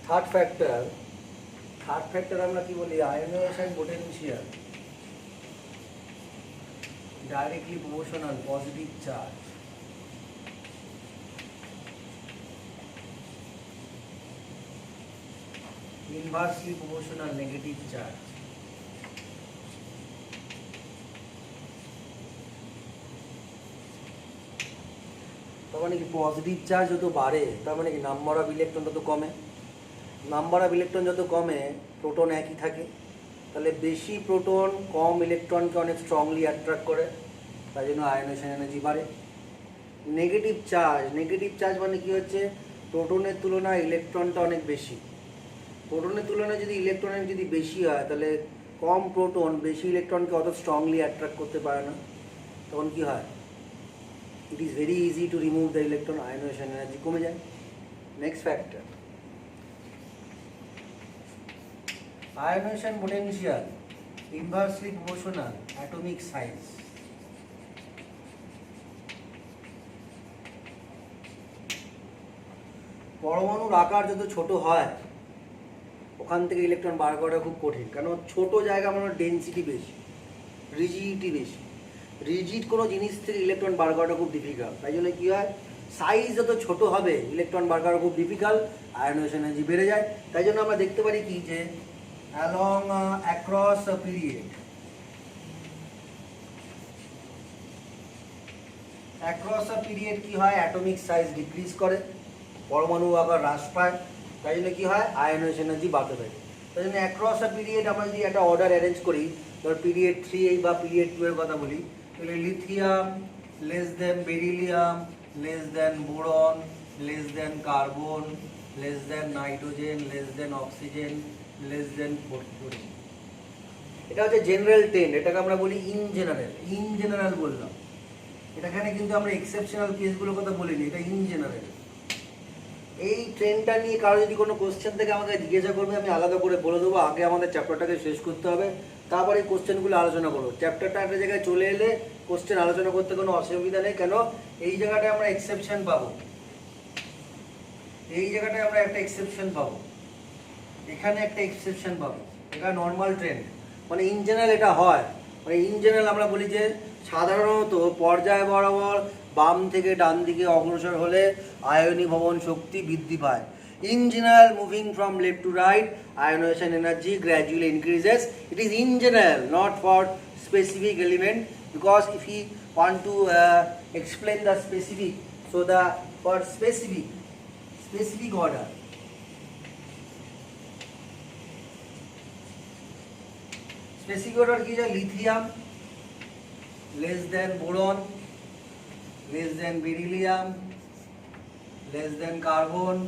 Third factor আমরা কি বলি, ionisation potential directly proportional positive charge. Inversely proportional negative charge. তার মানে কি পজিটিভ চার্জ যত বাড়ে তার মানে কি নাম্বার অফ ইলেকট্রন তত কমে, নাম্বার অফ ইলেকট্রন যত কমে প্রোটন একই থাকে, তাহলে বেশি প্রোটন কম ইলেকট্রনকে অনেক স্ট্রংলি অ্যাট্রাক্ট করে, তাই জন্য আয়নাইজেশন এনার্জি বাড়ে। নেগেটিভ চার্জ মানে কি হচ্ছে, প্রোটনের তুলনায় ইলেকট্রনটা অনেক বেশি, প্রোটনের তুলনায় যদি ইলেকট্রনের যদি বেশি হয় তাহলে কম প্রোটন বেশি ইলেকট্রনকে অত স্ট্রংলি অ্যাট্রাক্ট করতে পারে না, তখন কি হয়, it is very easy to remove the electron, ionization energy কমে যায়। Next factor, ionization potential inversely proportional atomic size। পরমাণুর আকার যত ছোট হয় ওখান থেকে ইলেকট্রন বার করা খুব কঠিন, কারণ ছোট জায়গা মানে ডেনসিটি বেশি, রিজিডিটি বেশি, রিজিড কোনো জিনিস থেকে ইলেকট্রন বার করাটা খুব ডিফিকাল্ট, তাই জন্য কী হয়, সাইজ যত ছোট হবে ইলেকট্রন বার করা খুব ডিফিকাল্ট, আয়নাইজেশন এনার্জি বেড়ে যায়। তাই জন্য আমরা দেখতে পারি কি যে অ্যালং অ্যাক্রস পিরিয়ড কি হয়, অ্যাটমিক সাইজ ডিক্রিজ করে, পরমাণু আবার হ্রাস পায়, তাই জন্য কী হয়, আয়নাইজেশন এনার্জি বাড়তে থাকে। তাই জন্য অ্যাক্রস পিরিয়ড আমরা যদি একটা অর্ডার অ্যারেঞ্জ করি, ধর পিরিয়ড 3 বা পিরিয়ড 2 এর কথা বলি, তাহলে lithium less than beryllium less than boron less দেন carbon less than nitrogen less than oxygen less than phosphorus. এটা হচ্ছে জেনারেল ট্রেন্ড, এটাকে আমরা বলি ইন জেনারেল বললাম, এটাখানে কিন্তু আমরা এক্সেপশনাল কেসগুলোর কথা বলিনি, এটা ইন জেনারেল। এই ট্রেন্ডটা নিয়ে কারো যদি কোনো কোশ্চেন থেকে আমাকে জিজ্ঞাসা করবে আমি আলাদা করে বলে দেবো, আগে আমাদের চ্যাপ্টারটাকে শেষ করতে হবে, তারপরে এই কোশ্চেনগুলো আলোচনা করবো। চ্যাপ্টারটা একটা জায়গায় চলে এলে কোশ্চেন আলোচনা করতে কোনো অসুবিধা নেই, কেন এই জায়গাটায় আমরা এক্সেপশন পাবো, এই জায়গাটায় আমরা একটা এক্সেপশন পাবো, এখানে একটা এক্সেপশন পাবো, এটা নর্মাল ট্রেন্ড, মানে ইন জেনারেল এটা হয়, মানে ইন জেনারেল আমরা বলি যে সাধারণত পর্যায় বরাবর বাম থেকে ডান দিকে অগ্রসর হলে আয়নীভবন শক্তি বৃদ্ধি পায়। In general, moving from left to right, ionization energy gradually increases. It is in general, not for specific element, because if we want to explain the specific, so the for specific order, specific order ki hai, lithium less than boron less than beryllium less than carbon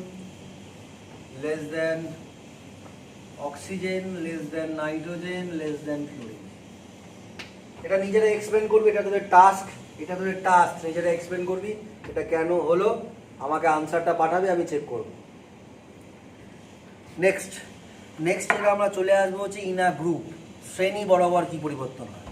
less than oxygen less than nitrogen less than fluorine। এটা নিজেরা explain করবি, এটা তোদের task, নিজেরা explain করবি এটা কেন হলো, আমাকে আনসারটা পাঠাবে, আমি চেক করব। নেক্সট যেটা আমরা চলে আসবো হচ্ছে ইন আ গ্রুপ, শ্রেণী বরাবর কি পরিবর্তন হয়।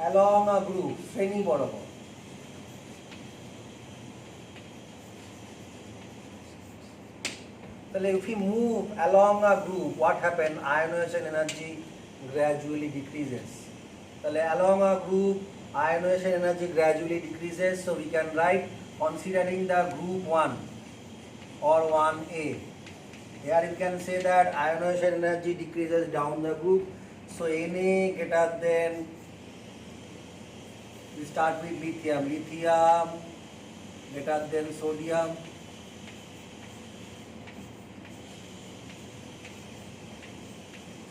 along a group, শ্রেণী বরাবর, তাহলে if we move along a group, what happen, ionization energy gradually decreases, তাহলে along a group ionization energy gradually decreases, so we can write considering the group 1 or 1a, here you can say that ionization energy decreases down the group, so Na greater than, we start with lithium greater than sodium,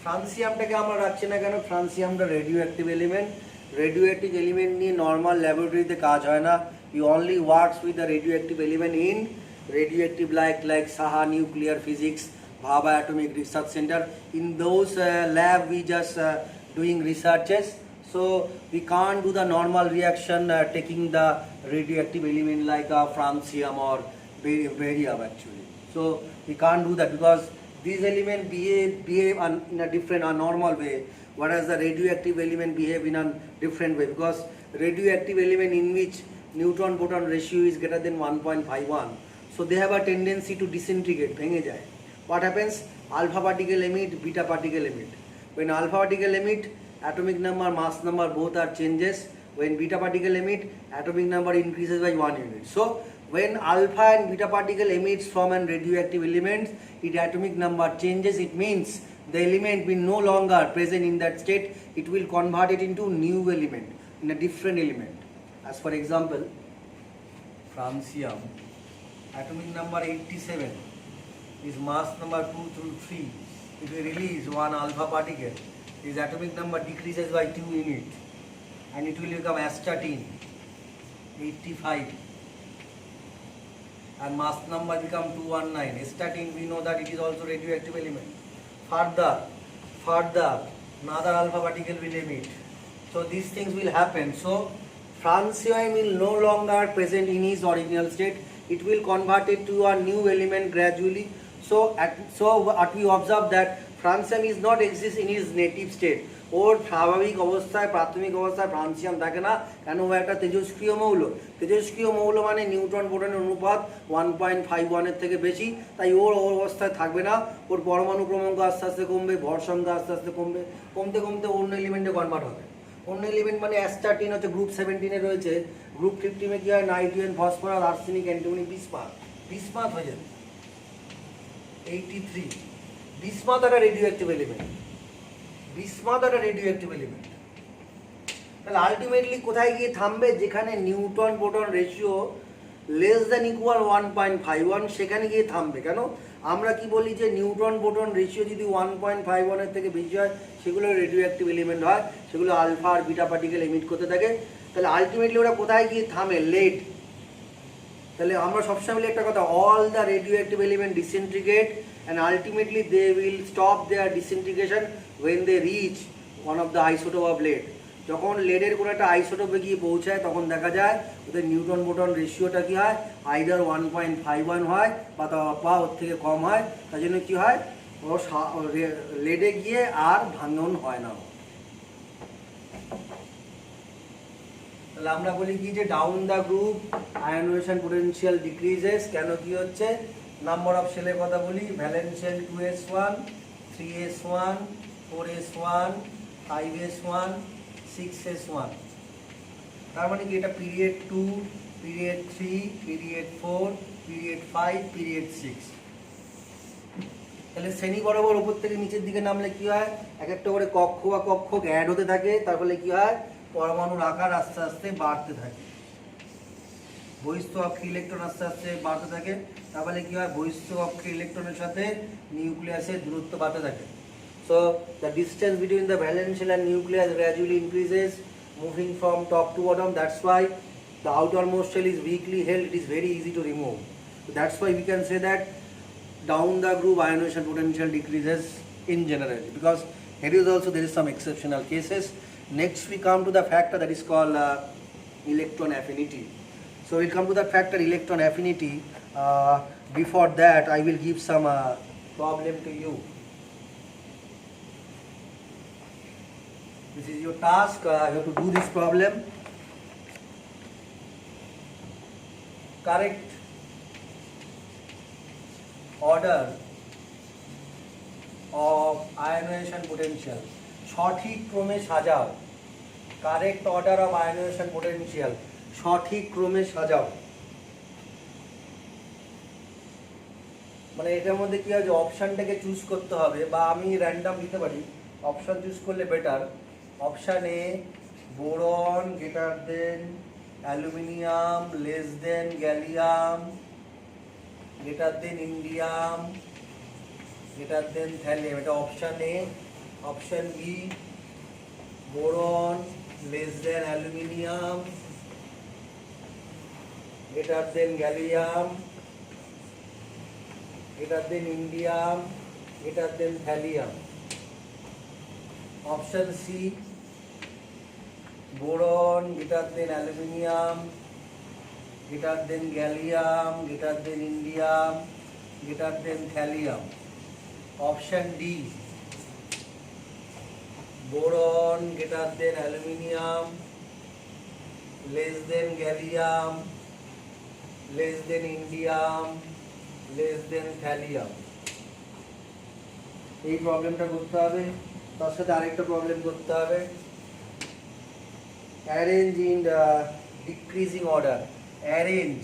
ফ্রান্সিয়ামটাকে আমরা রাখছি না কেন, ফ্রান্সিয়ামটা radioactive element নিয়ে normal ল্যাবরেটরিতে কাজ হয় না, he only works with the radioactive element in radioactive like Saha nuclear physics, Bhabha atomic research centre, in those lab we just doing researches, so we can't do the normal reaction taking the radioactive element like francium or barium actually, so we can't do that because these elements behave in a different or normal way, whereas the radioactive element behave in a different way, because radioactive element in which neutron proton ratio is greater than 1.51, so they have a tendency to disintegrate, bhenge jay. What happens? Alpha particle emit, beta particle emit. When alpha particle emit, atomic number, mass number both are changes. When beta particle emit, atomic number increases by 1 unit. So when alpha and beta particle emits from an radioactive element, its atomic number changes. It means the element will no longer present in that state. It will convert it into new element, in a different element. As for example, francium, atomic number 87, is mass number 2 through 3. If we release one alpha particle, its atomic number decreases by 2 units, and it will become astatine 85, and mass number become 219. Astatine, we know that it is also radioactive element. Further, another alpha particle will emit. So these things will happen. So francium will no longer present in its original state. It will convert it to a new element gradually. So what we observe that francium is not exist in its native state. ওর স্বাভাবিক অবস্থায় প্রাথমিক অবস্থায় francium থাকে না, কেন ও একটা তেজস্ক্রিয় মৌল। তেজস্ক্রিয় মৌল মানে নিউট্রন প্রোটনের অনুপাত 1.51 এর থেকে বেশি, তাই ওর অবস্থায় থাকবে না। ওর পরমাণু ক্রমাঙ্ক আস্তে আস্তে কমবে, ভর সংখ্যা আস্তে আস্তে কমবে, কমতে কমতে অন্য এলিমেন্টে কনভার্ট হবে। অন্য এলিমেন্ট মানে অ্যাস্টাটিন হচ্ছে গ্রুপ 17 রয়েছে, গ্রুপ 15 কি হয়? Nitrogen, phosphorus, arsenic, antimony, bismuth হয়ে যাবে। 83 বিসমাথ একটা রেডিওঅ্যাক্টিভ এলিমেন্ট, বিসমাথ একটা রেডিওঅ্যাক্টিভ এলিমেন্ট। তাহলে আলটিমেটলি কোথায় গিয়ে থামবে? যেখানে Newton proton ratio less than equal 1.51, সেখানে গিয়ে থামবে। কেন? আমরা কি বলি যে নিউটন প্রোটন রেশিও যদি 1.51 এর থেকে বেশি হয় সেগুলো রেডিওঅ্যাক্টিভ এলিমেন্ট হয়, সেগুলো আলফা আর বিটা পার্টিকেল এমিট করতে থাকে। তাহলে আলটিমেটলি ওরা কোথায় গিয়ে থামে? লেড। তাহলে আমরা সবসময় বলি একটা কথা, all the radioactive element ডিসইন্টিগ্রেট and ultimately they will stop their disintegration when they reach one of the isotope of lead. যখন লেডের কোনো একটা আইসোটোপে গিয়ে পৌঁছায় তখন দেখা যায় ওদের নিউটন প্রোটন রেশিওটা কি হয়? আইদার 1.51 হয় বা ওর থেকে কম হয়। তার জন্য কি হয়? ও লেডে গিয়ে আর ভাঙন হয় না। তাহলে আমরা বলি কি যে down the group ionisation potential decreases. কেন কি হচ্ছে? নাম্বার অফ শেলের কথা বলি, valence shell 2s1, 3s1, 4s1, 5s1, 6s1। তার মানে কি এটা period 2, period 3, period 4, period 5, period 6। তাহলে শ্রেণী বরাবর উপর থেকে নিচের দিকে নামলে কি হয়? এক একটা করে কক্ষ বা কক্ষক অ্যাড হতে থাকে। তার ফলে কি হয়? পরমাণুর আকার আস্তে আস্তে বাড়তে থাকে, বহিস্থ অক্ষে ইলেকট্রন আস্তে আস্তে বাড়তে থাকে। তাহলে কি হয়? বহিস্থ অক্ষে ইলেকট্রনের সাথে নিউক্লিয়াসের দূরত্ব বাড়তে থাকে। So the distance between the valence shell and nucleus gradually increases, moving from top to bottom. That's why the outermost shell is weakly held. It is very easy to remove. So that's why we can say that down the groove ionization potential decreases in general, because here is also there is some exceptional cases. Next we come to the factor that is called electron affinity. So we'll come to the factor electron affinity. Before that I will give some problem to you. This is your task. You have to do this problem. Correct order of ionization potential. সঠিক ক্রমে সাজাও। Correct order of ionisation potential, সঠিক ক্রমে সাজাও। মানে এটার মধ্যে কি হয়? যে অপশানটাকে চুজ করতে হবে, বা আমি র্যান্ডম দিতে পারি। অপশান চুজ করলে better. Option A boron greater than aluminium, less than gallium, greater than indium, greater than thallium. এটা option A. Option B boron less than aluminium, greater than gallium, greater than indium, greater than thallium. Option C boron greater than aluminium, greater than gallium, greater than indium, greater than thallium. Option D, boron greater than aluminium, less than gallium, less than indium, less then thallium. এই প্রবলেমটা করতে হবে। তার সাথে আরেকটা problem করতে হবে, arrange in decreasing order. Arrange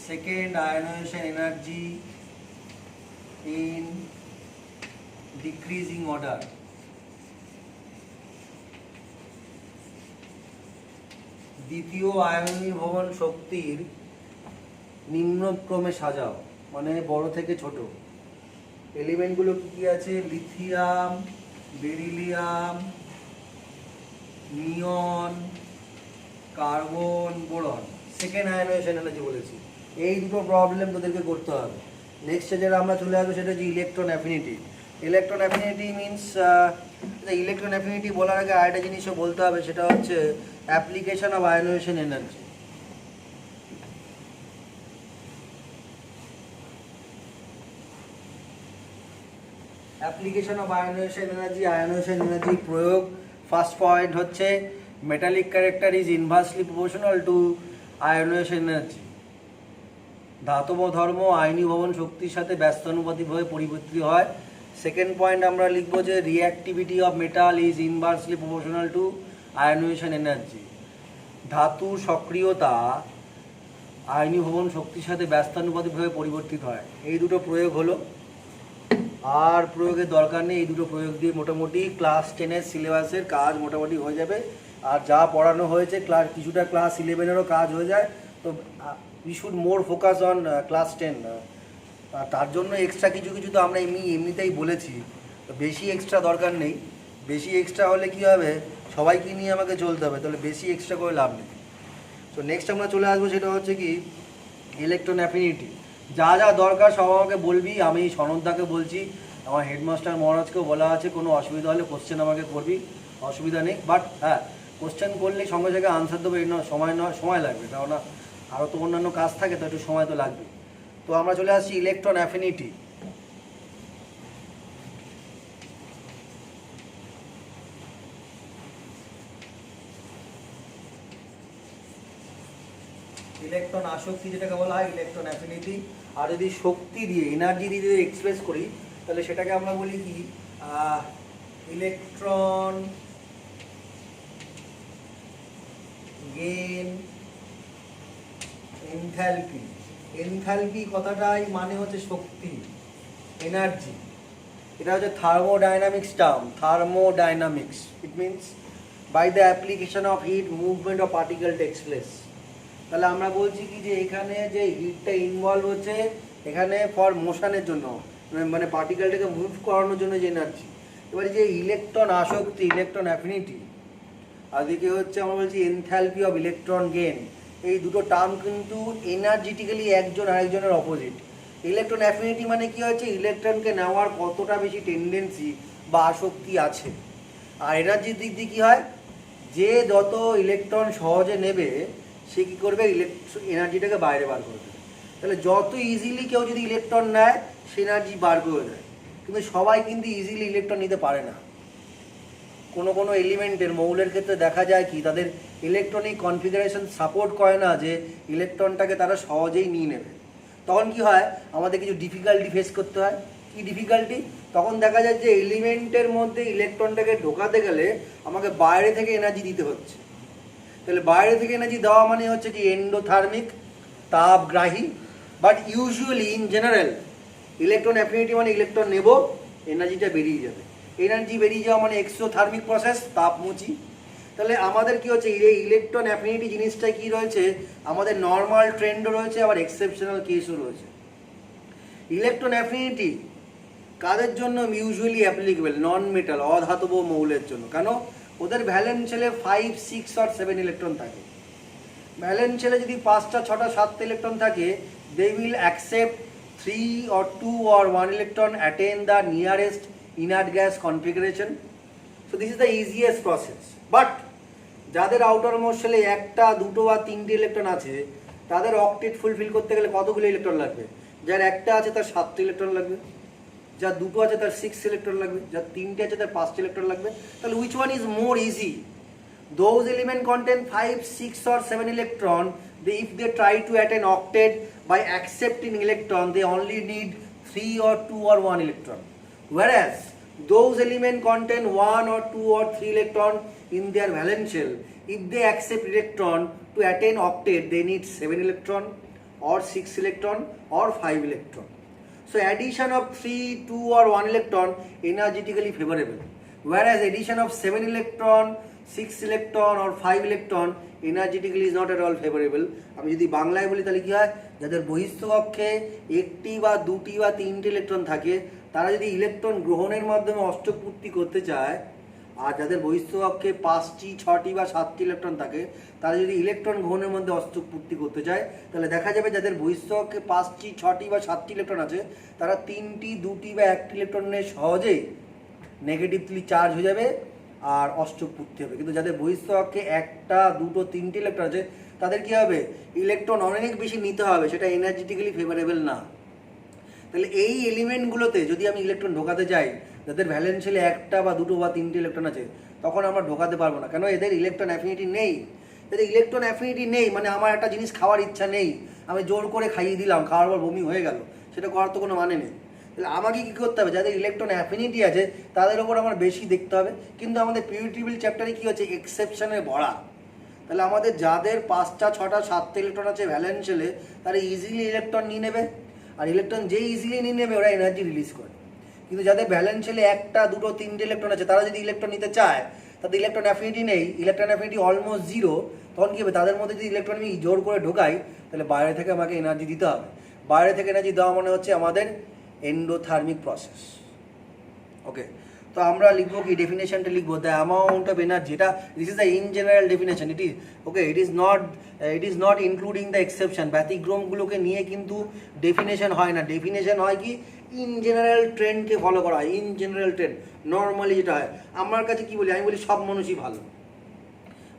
second ionization energy in decreasing order. দ্বিতীয় আয়নীভবন শক্তির নিম্নক্রমে সাজাও, মানে বড় থেকে ছোট। এলিমেন্টগুলো কি কি আছে? Lithium, beryllium, neon, carbon, boron. Second ionization energy বলেছি। এই দুটো প্রবলেম তোদেরকে করতে হবে। নেক্সটে যেটা আমরা চলে আসবো সেটা হচ্ছে electron affinity. Electron affinity means, electron affinity বলার আগে আরেকটা জিনিসও বলতে হবে, সেটা হচ্ছে application of ionisation energy. Application of ionisation energy, ionisation energy প্রয়োগ। ফার্স্ট পয়েন্ট হচ্ছে metallic character is inversely proportional to ionisation energy. ধাতব ধর্ম আয়নীভবন শক্তির সাথে ব্যস্তানুপাতিকভাবে পরিবর্তিত হয়। সেকেন্ড পয়েন্ট আমরা লিখব যে reactivity of metal is inversely proportional to ionisation energy. ধাতুর সক্রিয়তা আয়নীভবন শক্তির সাথে ব্যস্তানুপাতিকভাবে পরিবর্তিত হয়। এই দুটো প্রয়োগ হলো, আর প্রয়োগের দরকার নেই। এই দুটো প্রয়োগ দিয়ে মোটামুটি ক্লাস 10-এর সিলেবাসের কাজ মোটামুটি হয়ে যাবে। আর যা পড়ানো হয়েছে কিছুটা ক্লাস 11-এরও কাজ হয়ে যায়। তো we should more focus on class 10। তার জন্য এক্সট্রা কিছু কিছু তো আমরা এমনিতেই বলেছি, তো বেশি এক্সট্রা দরকার নেই। বেশি এক্সট্রা হলে কী হবে, সবাইকে নিয়ে আমাকে চলতে হবে, তাহলে বেশি এক্সট্রা করে লাভ নেই। তো নেক্সট আমরা চলে আসবো, সেটা হচ্ছে কি ইলেকট্রন অ্যাফিনিটি। যা যা দরকার সব আমাকে বলবি। আমি সনদদাকে বলছি, আমার হেডমাস্টার মহারাজকেও বলা আছে, কোনো অসুবিধা হলে কোশ্চেন আমাকে করবি, অসুবিধা নেই। বাট হ্যাঁ, কোশ্চেন করলে সঙ্গে সঙ্গে আনসার দেবো, এর সময় লাগবে, কেননা আরও তো অন্যান্য কাজ থাকে, তো একটু সময় তো লাগবে। তো আমরা চলে আসছি ইলেকট্রন অ্যাফিনিটি। ইলেকট্রন আসক্তি যেটাকে বলা হয় ইলেকট্রন অ্যাফিনিটি। আর যদি শক্তি দিয়ে, এনার্জি দিয়ে যদি এক্সপ্রেস করি, তাহলে সেটাকে আমরা বলি কি ইলেকট্রন গেইন এনথালপি। এনথালপি কথাটাই মানে হচ্ছে শক্তি, এনার্জি। এটা হচ্ছে thermodynamics term, thermodynamics. It means by the application of heat movement of particle takes place. তাহলে আমরা বলছি কি যে এখানে যে হিটটা ইনভলভ হচ্ছে, এখানে ফর মোশনের জন্য, মানে পার্টিকেলটাকে মুভ করানোর জন্য যে এনার্জি। এবারে যে ইলেকট্রন আসক্তি, ইলেকট্রন অ্যাফিনিটি, আর দিকে হচ্ছে আমরা বলছি এনথালপি অফ ইলেকট্রন গেইন। এই দুটো টার্ম কিন্তু এনার্জিটিক্যালি একজন আরেকজনের অপোজিট। ইলেকট্রন অ্যাফিনিটি মানে কি হচ্ছে, ইলেকট্রনকে নেওয়ার কতটা বেশি টেন্ডেন্সি বা আসক্তি আছে। আর এনার্জির দিক দিয়ে কী হয়, যে যত ইলেকট্রন সহজে নেবে সে কী করবে, এনার্জিটাকে বাইরে বার করে দেবে। তাহলে যত ইজিলি কেউ যদি ইলেকট্রন নেয়, সে এনার্জি বার করে দেয়। কিন্তু সবাই কিন্তু ইজিলি ইলেকট্রন নিতে পারে না। কোনো কোনো এলিমেন্টের, মৌলের ক্ষেত্রে দেখা যায় কি, তাদের ইলেকট্রনিক কনফিগারেশন সাপোর্ট করে না যে ইলেকট্রনটাকে তারা সহজেই নিয়ে নেবে। তখন কি হয়, আমাদের কিছু ডিফিকাল্টি ফেস করতে হয়। কি ডিফিকাল্টি? তখন দেখা যায় যে এলিমেন্টের মধ্যে ইলেকট্রনটাকে ঢোকাতে গেলে আমাকে বাইরে থেকে এনার্জি দিতে হচ্ছে। তাহলে বাইরে থেকে এনার্জি দেওয়া মানে হচ্ছে কি এন্ডোথার্মিক, তাপগ্রাহী। But usually in general electron affinity মানে ইলেকট্রন নেব, এনার্জিটা বেরিয়ে যাবে। এনার্জি বেরিয়ে যাওয়া মানে এক্সোথার্মিক প্রসেস, তাপমুচি। তাহলে আমাদের কি হচ্ছে, এই ইলেকট্রন অ্যাফিনিটি জিনিসটা কি রয়েছে, আমাদের নর্মাল ট্রেন্ডও রয়েছে, আবার এক্সেপশনাল কেসও রয়েছে। ইলেকট্রন অ্যাফিনিটি কাদের জন্য ইউজুয়ালি অ্যাপ্লিকেবল? নন মেটাল, অধাতব মৌলের জন্য। কেন? ওদের ভ্যালেন্স শেলে 5, 6 or 7 ইলেকট্রন থাকে। ভ্যালেন্স শেলে যদি 5টা, 6টা, 7টা ইলেকট্রন থাকে, they will accept 3 or 2 or 1 electron attain the nearest inert gas configuration. So this is the easiest process. But যাদের আউটার মোস্ট শেলে 1টা, 2টো বা 3টে ইলেকট্রন আছে, তাদের অক্টেট ফুলফিল করতে গেলে কতগুলো ইলেকট্রন লাগবে? যার একটা আছে তার 7টা ইলেকট্রন লাগবে, যার দুটো আছে তার 6 ইলেকট্রন লাগবে, যার তিনটে আছে তার 5টা ইলেকট্রন লাগবে। তাহলে which one is more easy? Those element contain 5, 6 or 7 electron. If they try to attain octet by accepting electron, they only need 3 or 2 or 1 electron. Whereas those element contain 1 or 2 or 3 electron in their valence shell. If they accept electron to attain octet, they need 7 electron or 6 electron or 5 electron. So addition of 3, 2 or 1 electron energetically favorable. Whereas addition of 7 electron, 6 electron or 5 electron energetically is not at all favorable. আমি যদি বাংলায় বলি তাহলে কি হয়, যাদের বহিস্থ কক্ষে একটি বা দুটি বা তিনটি ইলেকট্রন থাকে তারা যদি ইলেকট্রন গ্রহণের মাধ্যমে অষ্টক পূর্তি করতে চায়, আর যাদের বহিস্থ কক্ষে 5টি, 6টি বা 7টি ইলেকট্রন থাকে তারা যদি ইলেকট্রন গ্রহণের মধ্যে অষ্টক পূর্তি করতে চায়, তাহলে দেখা যাবে যাদের বহিস্থ কক্ষে 5টি, 6টি বা 7টি ইলেকট্রন আছে তারা 3টি, 2টি বা 1টি ইলেকট্রনে সহজেই নেগেটিভলি চার্জ হয়ে যাবে আর অষ্টক পূর্তি হবে। কিন্তু যাদের বহিস্থ কক্ষে 1টা, 2টো, 3টি ইলেকট্রন আছে তাদের কি হবে, ইলেকট্রন অনেক বেশি নিতে হবে, সেটা এনার্জেটিক্যালি ফেভারেবল না। তাহলে এই এলিমেন্টগুলোতে যদি আমি ইলেকট্রন ঢোকাতে চাই, যাদের ভ্যালেন্স শেলে 1টা বা 2টো বা 3টে ইলেকট্রন আছে, তখন আমরা ঢোকাতে পারবো না। কেন? এদের ইলেকট্রন অ্যাফিনিটি নেই। এদের ইলেকট্রন অ্যাফিনিটি নেই মানে আমার একটা জিনিস খাওয়ার ইচ্ছা নেই, আমি জোর করে খাইয়ে দিলাম, খাওয়ার পর বমি হয়ে গেল, সেটা করার তো কোনো মানে নেই। তাহলে আমাকে কী করতে হবে, যাদের ইলেকট্রন অ্যাফিনিটি আছে তাদের ওপর আমার বেশি দেখতে হবে। কিন্তু আমাদের পিরিয়ডিক টেবিল চ্যাপ্টারে কী হচ্ছে, এক্সেপশনে ভরা। তাহলে আমাদের যাদের 5টা, 6টা, 7টা ইলেকট্রন আছে ভ্যালেন্স শেলে তারা ইজিলি ইলেকট্রন নিয়ে নেবে, আর ইলেকট্রন যে ইজিলি নিয়ে নেবে ওরা এনার্জি রিলিজ করে। কিন্তু যাদের ভ্যালেন্স শেলে 1টা, 2টো, 3টে ইলেকট্রন আছে তারা যদি ইলেকট্রন নিতে চায়, তাদের ইলেকট্রন অ্যাফিনিটি নেই, ইলেকট্রন অ্যাফিনিটি অলমোস্ট 0, তখন কী হবে, তাদের মধ্যে যদি ইলেকট্রন আমি জোর করে ঢোকাই তাহলে বাইরে থেকে আমাকে এনার্জি দিতে হবে। বাইরে থেকে এনার্জি দেওয়া মানে হচ্ছে আমাদের এন্ডোথার্মিক প্রসেস। ওকে, তো আমরা লিখবো কি, ডেফিনেশনটা লিখবো দ্য অ্যামাউন্ট অফ এনার্জি। এটা this is the in general definition, it is okay, it is not including the exception. ব্যতিক্রমগুলোকে নিয়ে কিন্তু ডেফিনেশন হয় না। ডেফিনেশন হয় কি, ইন জেনারেল ট্রেন্ডকে ফলো করা হয়। ইন জেনারেল ট্রেন্ড নর্মালি যেটা হয়, আমার কাছে কি বলি, আমি বলি সব মানুষই ভালো।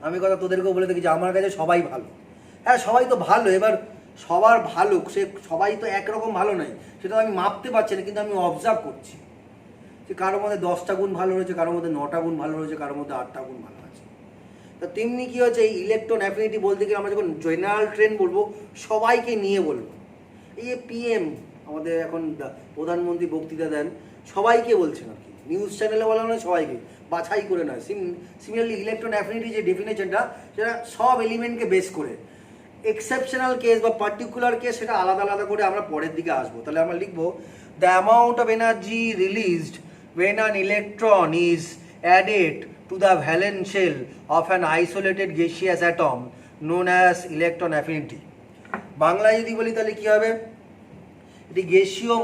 আমি কথা তোদেরকেও বলে থাকি যে আমার কাছে সবাই ভালো। হ্যাঁ, সবাই তো ভালো, এবার সবার ভালো, সে সবাই তো একরকম ভালো নয়, সেটা আমি মাপতে পারছি না, কিন্তু আমি অবজার্ভ করছি যে কারোর মধ্যে 10টা গুণ ভালো রয়েছে, কারোর মধ্যে 9টা গুণ ভালো রয়েছে, কারোর মধ্যে 8টা গুণ ভালো আছে। তা তেমনি কী হচ্ছে, এই ইলেকট্রন অ্যাফিনিটি বলতে গেলে আমরা যখন জেনারেল ট্রেন্ড বলবো সবাইকে নিয়ে বলবো। এই যে পিএম আমাদের এখন প্রধানমন্ত্রী বক্তৃতা দেন, সবাইকে বলছেন আর কি, নিউজ চ্যানেলে বলা নয়, সবাইকে বাছাই করে নয়। সিমিলারলি ইলেকট্রন অ্যাফিনিটি যে ডেফিনেশনটা, সেটা সব এলিমেন্টকে বেস করে। এক্সেপশনাল কেস বা পার্টিকুলার কেস সেটা আলাদা আলাদা করে আমরা পরের দিকে আসবো। তাহলে আমরা লিখবো the amount of energy released when an electron is added to the valence shell of an isolated gaseous atom known as electron affinity. বাংলায় যদি বলি তাহলে কি হবে, এটি গ্যাসীয়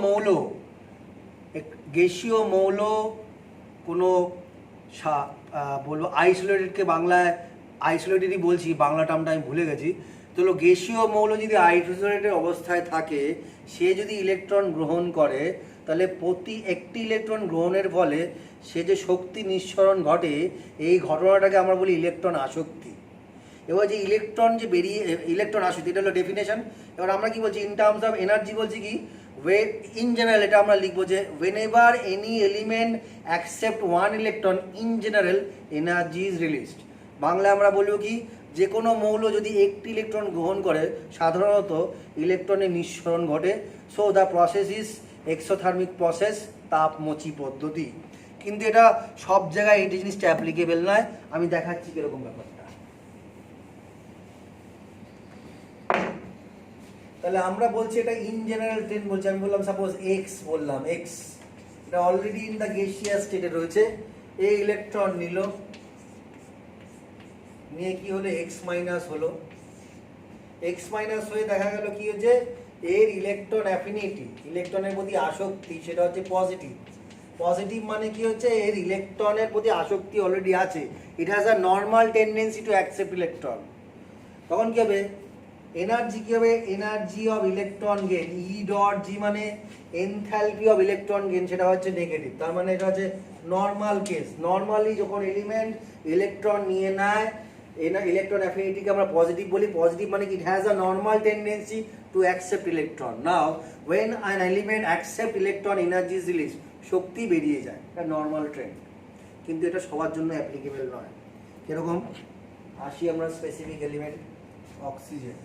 মৌল কোনো বলবো আইসোলেটেডকে বাংলায় আইসোলেটেডই বলছি, বাংলা টার্মটা আমি ভুলে গেছি। তো গ্যাসীয় মৌল যদি আইসোলেটেড অবস্থায় থাকে, সে যদি ইলেকট্রন গ্রহণ করে, তাহলে প্রতি একটি ইলেকট্রন গ্রহণের ফলে সে যে শক্তি নিঃসরণ ঘটে, এই ঘটনাটাকে আমরা বলি ইলেকট্রন আসক্তি। এবার যে ইলেকট্রন যে বেরিয়ে, ইলেকট্রন আসক্তি, এটা হলো ডেফিনেশন। এবার আমরা কি বলছি, ইন টার্মস অফ এনার্জি বলছি কি, ইন জেনারেল এটা আমরা লিখবো যে whenever any element accept one electron in general energy is released. Bangla আমরা বলবো কি, যে কোনো মৌল যদি একটি ইলেকট্রন গ্রহণ করে সাধারণত ইলেকট্রনের নিঃসরণ ঘটে। So the process is exothermic process, তাপমোচী পদ্ধতি। কিন্তু এটা সব জায়গায় এই জিনিসটা অ্যাপ্লিকেবল নয়, আমি দেখাচ্ছি কিরকম ব্যাপারটা। তাহলে আমরা বলছি এটা ইন জেনারেল ট্রেন্ড বলছি। আমি বললাম সাপোজ এক্স, বললাম এক্স, এটা অলরেডি ইন দ্য গ্যাসিয়াস স্টেটে রয়েছে। এই ইলেকট্রন নিল, নিয়ে কি হলো, এক্স মাইনাস হলো। এক্স মাইনাস হয়ে দেখা গেল কি হচ্ছে, এর ইলেকট্রন অ্যাফিনিটি, ইলেকট্রনের প্রতি আসক্তি, সেটা হচ্ছে পজিটিভ। পজিটিভ মানে কি হচ্ছে, এর ইলেকট্রনের প্রতি আসক্তি অলরেডি আছে, ইট has a normal tendency to accept electron. তখন কি হবে, এনার্জি কি হবে, energy of electron gain, E dot জি মানে এনথ্যালপি অফ ইলেকট্রন গেইন, সেটা হচ্ছে নেগেটিভ। তার মানে এটা হচ্ছে নর্মাল কেস। নর্মালি যখন এলিমেন্ট ইলেকট্রন নিয়ে নেয়, ইলেকট্রন অ্যাফিনিটিকে আমরা পজিটিভ বলি। পজিটিভ মানে কি, it has a normal tendency to accept electron. Now when an element accept electron, energy is release, শক্তি বেরিয়ে যায়, এটা নর্মাল ট্রেন্ড। কিন্তু এটা সবার জন্য অ্যাপ্লিকেবল নয়। কিরকম, আসি আমরা স্পেসিফিক এলিমেন্ট, অক্সিজেন।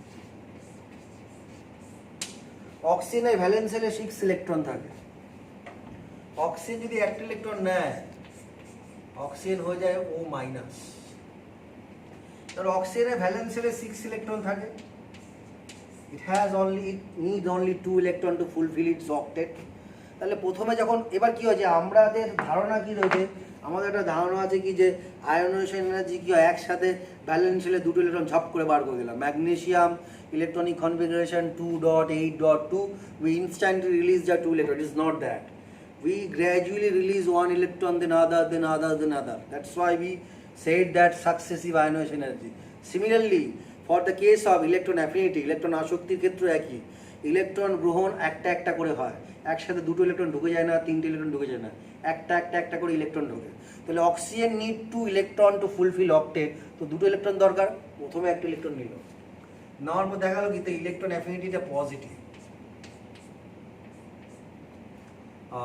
অক্সিজেনের ভ্যালেন্স শেলে 6 ইলেকট্রন থাকে। অক্সিজেন যদি একটা ইলেকট্রন নেয়, অক্সিজেন হয়ে যায় O মাইনাস। তাহলে অক্সিজেনের ভ্যালেন্স শেলে 6 ইলেকট্রন থাকে। ইট need only 2 electron two fulfil it's octet. তাহলে প্রথমে যখন, এবার কি হয় যে আমাদের ধারণা কি রয়েছে, আমাদের একটা ধারণা আছে কি যে আয়োনাইজেশন এনার্জি কি হয়, একসাথে ভ্যালেন্স শেলে 2 ইলেকট্রন ঝপ করে বার করে দিলাম। Magnesium electronic configuration 2.8.2, we instantly release the 2 electron. It is not that. We gradually release 1 electron, then other, then other, then other. That's why we said that successive ionization energy. Similarly, for the case of electron affinity, electron আসক্তির ক্ষেত্রে একই, electron গ্রহণ একটা একটা করে হয়, একসাথে 2টো electron ঢুকে যায় না, 3টে ইলেকট্রন ঢুকে যায় না, একটা করে ইলেকট্রন ঢোকে। তাহলে oxygen need 2 electron two fulfil octet, তো 2টো ইলেকট্রন দরকার, প্রথমে একটা ইলেকট্রন নিল, নেওয়ার পর দেখা গেল কিন্তু ইলেকট্রন অ্যাফিনিটিটা পজিটিভ,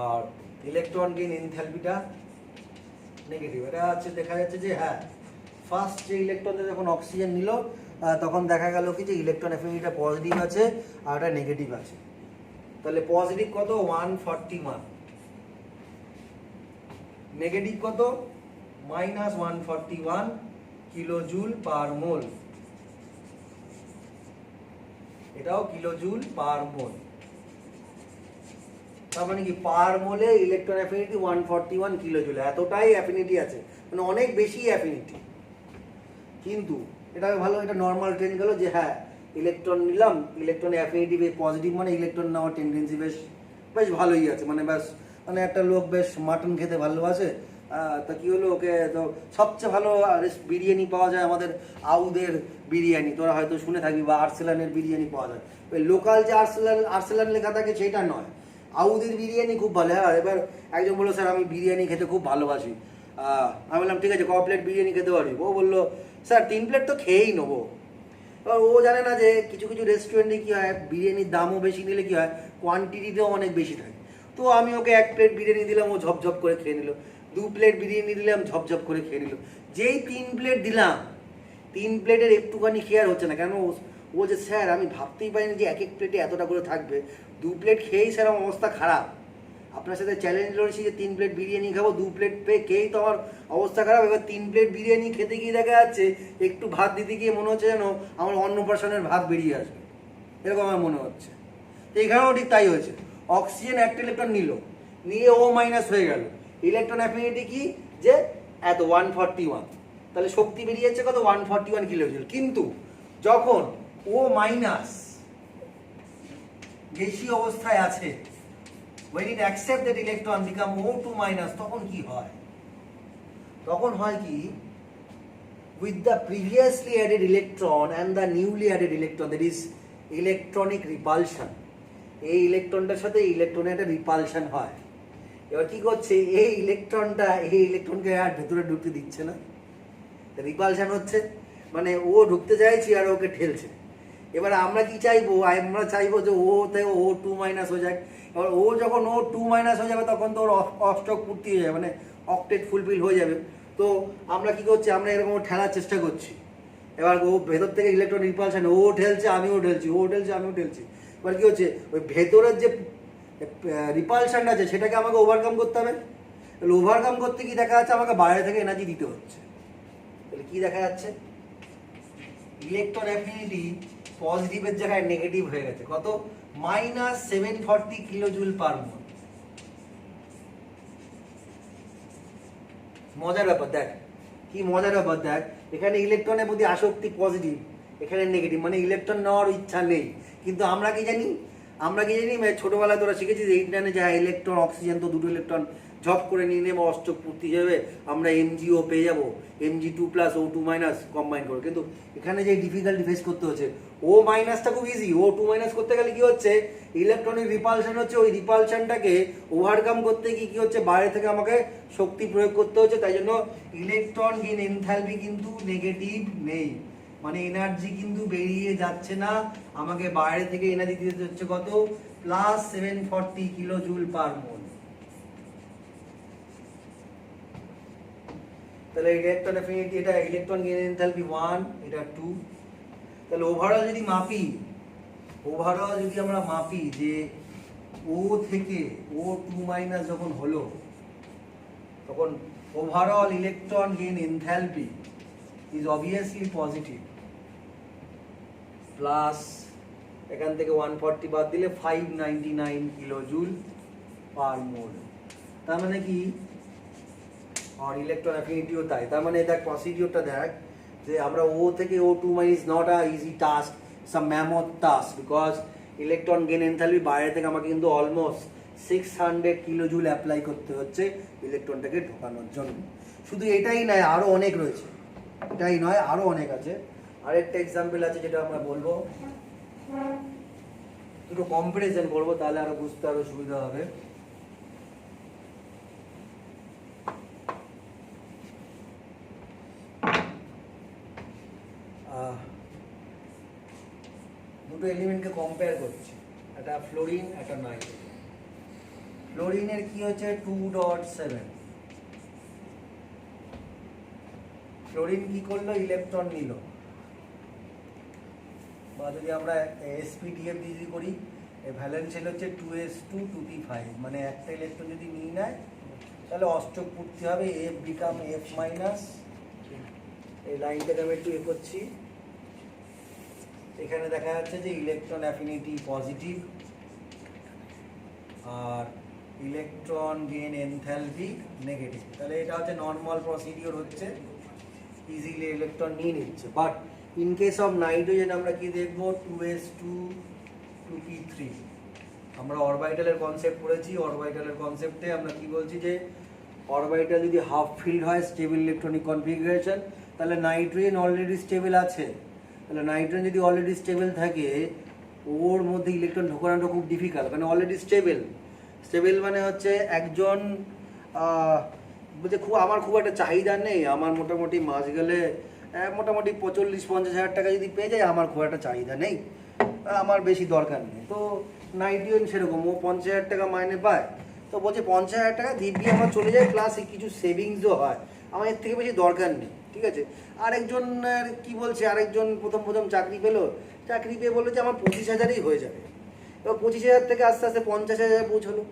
আর ইলেকট্রন গেইন এনথালপিটা নেগেটিভ। এটা হচ্ছে দেখা যাচ্ছে যে হ্যাঁ, ফার্স্ট যে ইলেকট্রনটা যখন অক্সিজেন নিল তখন দেখা গেল কি যে ইলেকট্রন অ্যাফিনিটিটা পজিটিভ আছে আর এটা নেগেটিভ আছে। তাহলে পজিটিভ কত, 141, নেগেটিভ কত, -141 কিলোজুল পার মোল। এটাও কিলোজুল পার মোল। তার মানে কি, পার মোলে ইলেকট্রন অ্যাফিনিটি 141 কিলোজুল, এতটাই অ্যাফিনিটি আছে, মানে অনেক বেশি অ্যাফিনিটি। কিন্তু এটা ভালো, এটা নর্মাল ট্রেন গেল যে হ্যাঁ ইলেকট্রন নিলাম, ইলেকট্রনের অ্যাফিনিটি পজিটিভ, মানে ইলেকট্রন নেওয়ার টেন্ডেন্সি বেশ ভালোই আছে, মানে একটা লোক বেশ মাটন খেতে ভালোবাসে, তা কি হলো, ওকে তো সবচেয়ে ভালো বিরিয়ানি পাওয়া যায় আমাদের আউদের বিরিয়ানি, তোরা হয়তো শুনে থাকবি, বা আর্সেলানের বিরিয়ানি পাওয়া যায়। ওই লোকাল যে আর্সেলান লেখা থাকে সেটা নয়, আউদের বিরিয়ানি খুব ভালো। হ্যাঁ, এবার একজন বললো স্যার আমি বিরিয়ানি খেতে খুব ভালোবাসি। আমি বললাম ঠিক আছে, ক প্লেট বিরিয়ানি খেতে পারি? ও বললো স্যার 3 প্লেট তো খেয়েই নেবো। এবার ও জানে না যে কিছু রেস্টুরেন্টে কী হয়, বিরিয়ানির দামও বেশি নিলে কী হয়, কোয়ান্টিটিতেও অনেক বেশি থাকে। তো আমি ওকে 1 প্লেট বিরিয়ানি দিলাম, ও ঝপঝপ করে খেয়ে নিল। 2 প্লেট বিরিয়ানি দিলাম, ঝপঝপ করে খেয়ে নিল। যেই 3 প্লেট দিলাম, 3 প্লেটের একটুখানি খেয়ে আর হচ্ছে না। কেন, ও যে স্যার আমি ভাবতেই পারিনি যে এক প্লেটে এতটা করে থাকবে, 2 প্লেট খেয়েই স্যার আমার অবস্থা খারাপ। আপনার সাথে চ্যালেঞ্জ লড়ছি যে 3 প্লেট বিরিয়ানি খাবো, 2 প্লেট খেয়েই তো আমার অবস্থা খারাপ। এবার 3 প্লেট বিরিয়ানি খেতে গিয়ে দেখা যাচ্ছে একটু ভাত দিতে গিয়ে মনে হচ্ছে যেন আমার অন্নপ্রাশনের ভাত বেরিয়ে আসবে, এরকম আমার মনে হচ্ছে। তো এখানেও ঠিক তাই হয়েছে, অক্সিজেন একটা ইলেকট্রন নিয়ে O মাইনাস হয়ে গেল, ইলেকট্রন অ্যাফিনিটি কি যে এত 141, তাহলে শক্তি বেরিয়েছে কত, 141 কিলোজুল। কিন্তু যখন O মাইনাস বেশি অবস্থায় আছে, when it accept that electron become O2 minus, তখন কি হয়, তখন হয় কি, with the previously added electron and the newly added electron, that is electronic repulsion, এই ইলেকট্রনটার সাথে ইলেকট্রনের একটা রিপালশন হয়। এবার কি করছে, এই ইলেকট্রনকে আর ভেতরে ঢুকতে দিচ্ছে না, রিপালশন হচ্ছে, মানে ও ঢুকতে চাইছে আর ওকে ঠেলছে। এবার আমরা কি চাইবো, আমরা চাইবো যে ওতে O2 মাইনাস হয়ে যায়। এবার ও যখন O2 মাইনাস হয়ে যাবে তখন তো ওর অষ্টক পূর্তি হয়ে যাবে, মানে অক্টেট ফুলফিল হয়ে যাবে। তো আমরা কি করছি, আমরা এরকম ঠেলার চেষ্টা করছি। এবার ও ভেতর থেকে ইলেকট্রন রিপালশন, ও ঠেলছে আমিও ঠেলছি, ও ঠেলছে আমিও ঠেলছি। এবার কি হচ্ছে, ওই ভেতরের যে রিপালশনটা আছে সেটাকে আমাকে ওভারকাম করতে হবে। তাহলে ওভারকাম করতে কি দেখা যাচ্ছে, আমাকে বাইরে থেকে এনার্জি দিতে হচ্ছে। তাহলে কি দেখা যাচ্ছে, ইলেকট্রন অ্যাফিনিটি পজিটিভের জায়গায় নেগেটিভ হয়ে গেছে, কত, -740 কিলোজুল পার মোল। মজার ব্যাপার দেখ, কি মজার ব্যাপার দেখ, এখানে ইলেকট্রনের প্রতি আসক্তি পজিটিভ, এখানে নেগেটিভ, মানে ইলেকট্রন নেওয়ার ইচ্ছা নেই। কিন্তু আমরা কি জানি, আমরা কি জানি ছোটবেলায় তোরা শিখেছিস 8-9 যে ইলেকট্রন অক্সিজেন তো দুটো ইলেকট্রন ঝপ করে নিয়ে নেবো অষ্টক পূর্তি যাবে, আমরা এমজিও পেয়ে যাবো, Mg2+O2- কম্বাইন করে। কিন্তু এখানে যে ডিফিকাল্টি ফেস করতে হচ্ছে, ও মাইনাসটা খুব ইজি, O2- করতে গেলে কি হচ্ছে ইলেকট্রনিক রিপালশন হচ্ছে, ওই রিপালশনটাকে ওভারকাম করতে গিয়ে কি হচ্ছে বাইরে থেকে আমাকে শক্তি প্রয়োগ করতে হচ্ছে। তাই জন্য ইলেকট্রন গেইন এনথালপি কিন্তু নেগেটিভ নেই, মানে এনার্জি কিন্তু বেরিয়ে যাচ্ছে না, আমাকে বাইরে থেকে এনার্জি দিতে হচ্ছে কত +740 কিলোজুল পার মোল। তাহলে ইলেকট্রন অ্যাফিনিটি, এটা ইলেকট্রন গেইন এনথালপি 1, এটা 2। তাহলে ওভারঅল যদি আমরা মাপি যে ও থেকে O2- যখন হলো তখন overall electron gain enthalpy is obviously positive, plus এখান থেকে 140 বাদ দিলে 599 কিলোজুল পার মোল। তার মানে কি, আর ইলেকট্রন অ্যাফিনিটিও তাই। তার মানে দেখ প্রসিডিওরটা দেখ যে আমরা ও থেকে O2- is not a easy task, some mammoth task, because electron gain enthalpy বাইরে থেকে আমাকে কিন্তু অলমোস্ট 600 কিলোজুল অ্যাপ্লাই করতে হচ্ছে ইলেকট্রনটাকে ঢোকানোর জন্য। শুধু এটাই নয়, আরও অনেক রয়েছে, এটাই নয় আরও অনেক আছে। আরেকটা এক্সাম্পল আছে যেটা আমরা বলবো, দুটো কম্পারিজন করবো, তাহলে আরো বুঝতে আরো সুবিধা হবে। দুটো এলিমেন্টকে কম্পেয়ার করছি, একটা ফ্লোরিন একটা নাইট্রোজেন। ফ্লোরিনের কি হচ্ছে 2.7, ফ্লোরিন কি করলো ইলেকট্রন নিল, বা যদি আমরা sp_df ডিগ্রি করি ভ্যালেন্স শেল হচ্ছে 2s2 2p5, মানে একটা ইলেকট্রন যদি নিয়ে নেয় তাহলে অষ্টক পূর্তি হবে, f বিকাম f-। এই লাইনটাকে আমি একটু করছি, এখানে দেখা যাচ্ছে যে ইলেকট্রন অ্যাফিনিটি পজিটিভ আর ইলেকট্রন গেইন এনথালপি নেগেটিভ। তাহলে এটা হচ্ছে নর্মাল প্রসিডিওর, হচ্ছে ইজিলি ইলেকট্রন নিয়ে নিচ্ছে। But in case of nitrogen আমরা কি দেখবো 2s2 2p3। আমরা অরবিটালের কনসেপ্ট পড়েছি, অরবিটালের কনসেপ্টে আমরা কি বলছি যে অরবিটাল যদি হাফ ফিল্ড হয় স্টেবল ইলেকট্রনিক কনফিগারেশন, তাহলে নাইট্রোজেন অলরেডি স্টেবল আছে। তাহলে নাইট্রোজেন যদি অলরেডি স্টেবল থাকে ওর মধ্যে ইলেকট্রন ঢোকানোটা খুব ডিফিকাল্ট, মানে অলরেডি স্টেবল মানে হচ্ছে একজন বলছে আমার খুব একটা চাহিদা নেই, আমার মোটামুটি মাস গেলে মোটামুটি 45-50 হাজার টাকা যদি পেয়ে যায় আমার খুব একটা চাহিদা নেই, আমার বেশি দরকার নেই। তো নাইট্রোজেন সেরকম, ও 50,000 টাকা মাইনে পায়, তো বলছে 50,000 টাকা দিব্যি আমার চলে যায়, প্লাস কিছু সেভিংসও হয়, আমার এর থেকে বেশি দরকার নেই। ঠিক আছে, আরেকজন কি বলছে, আরেকজন প্রথম চাকরি পেলো, চাকরি পেয়ে বললো যে আমার 25,000ই হয়ে যাবে। এবার 25,000 থেকে আস্তে আস্তে 50,000 পৌঁছলো,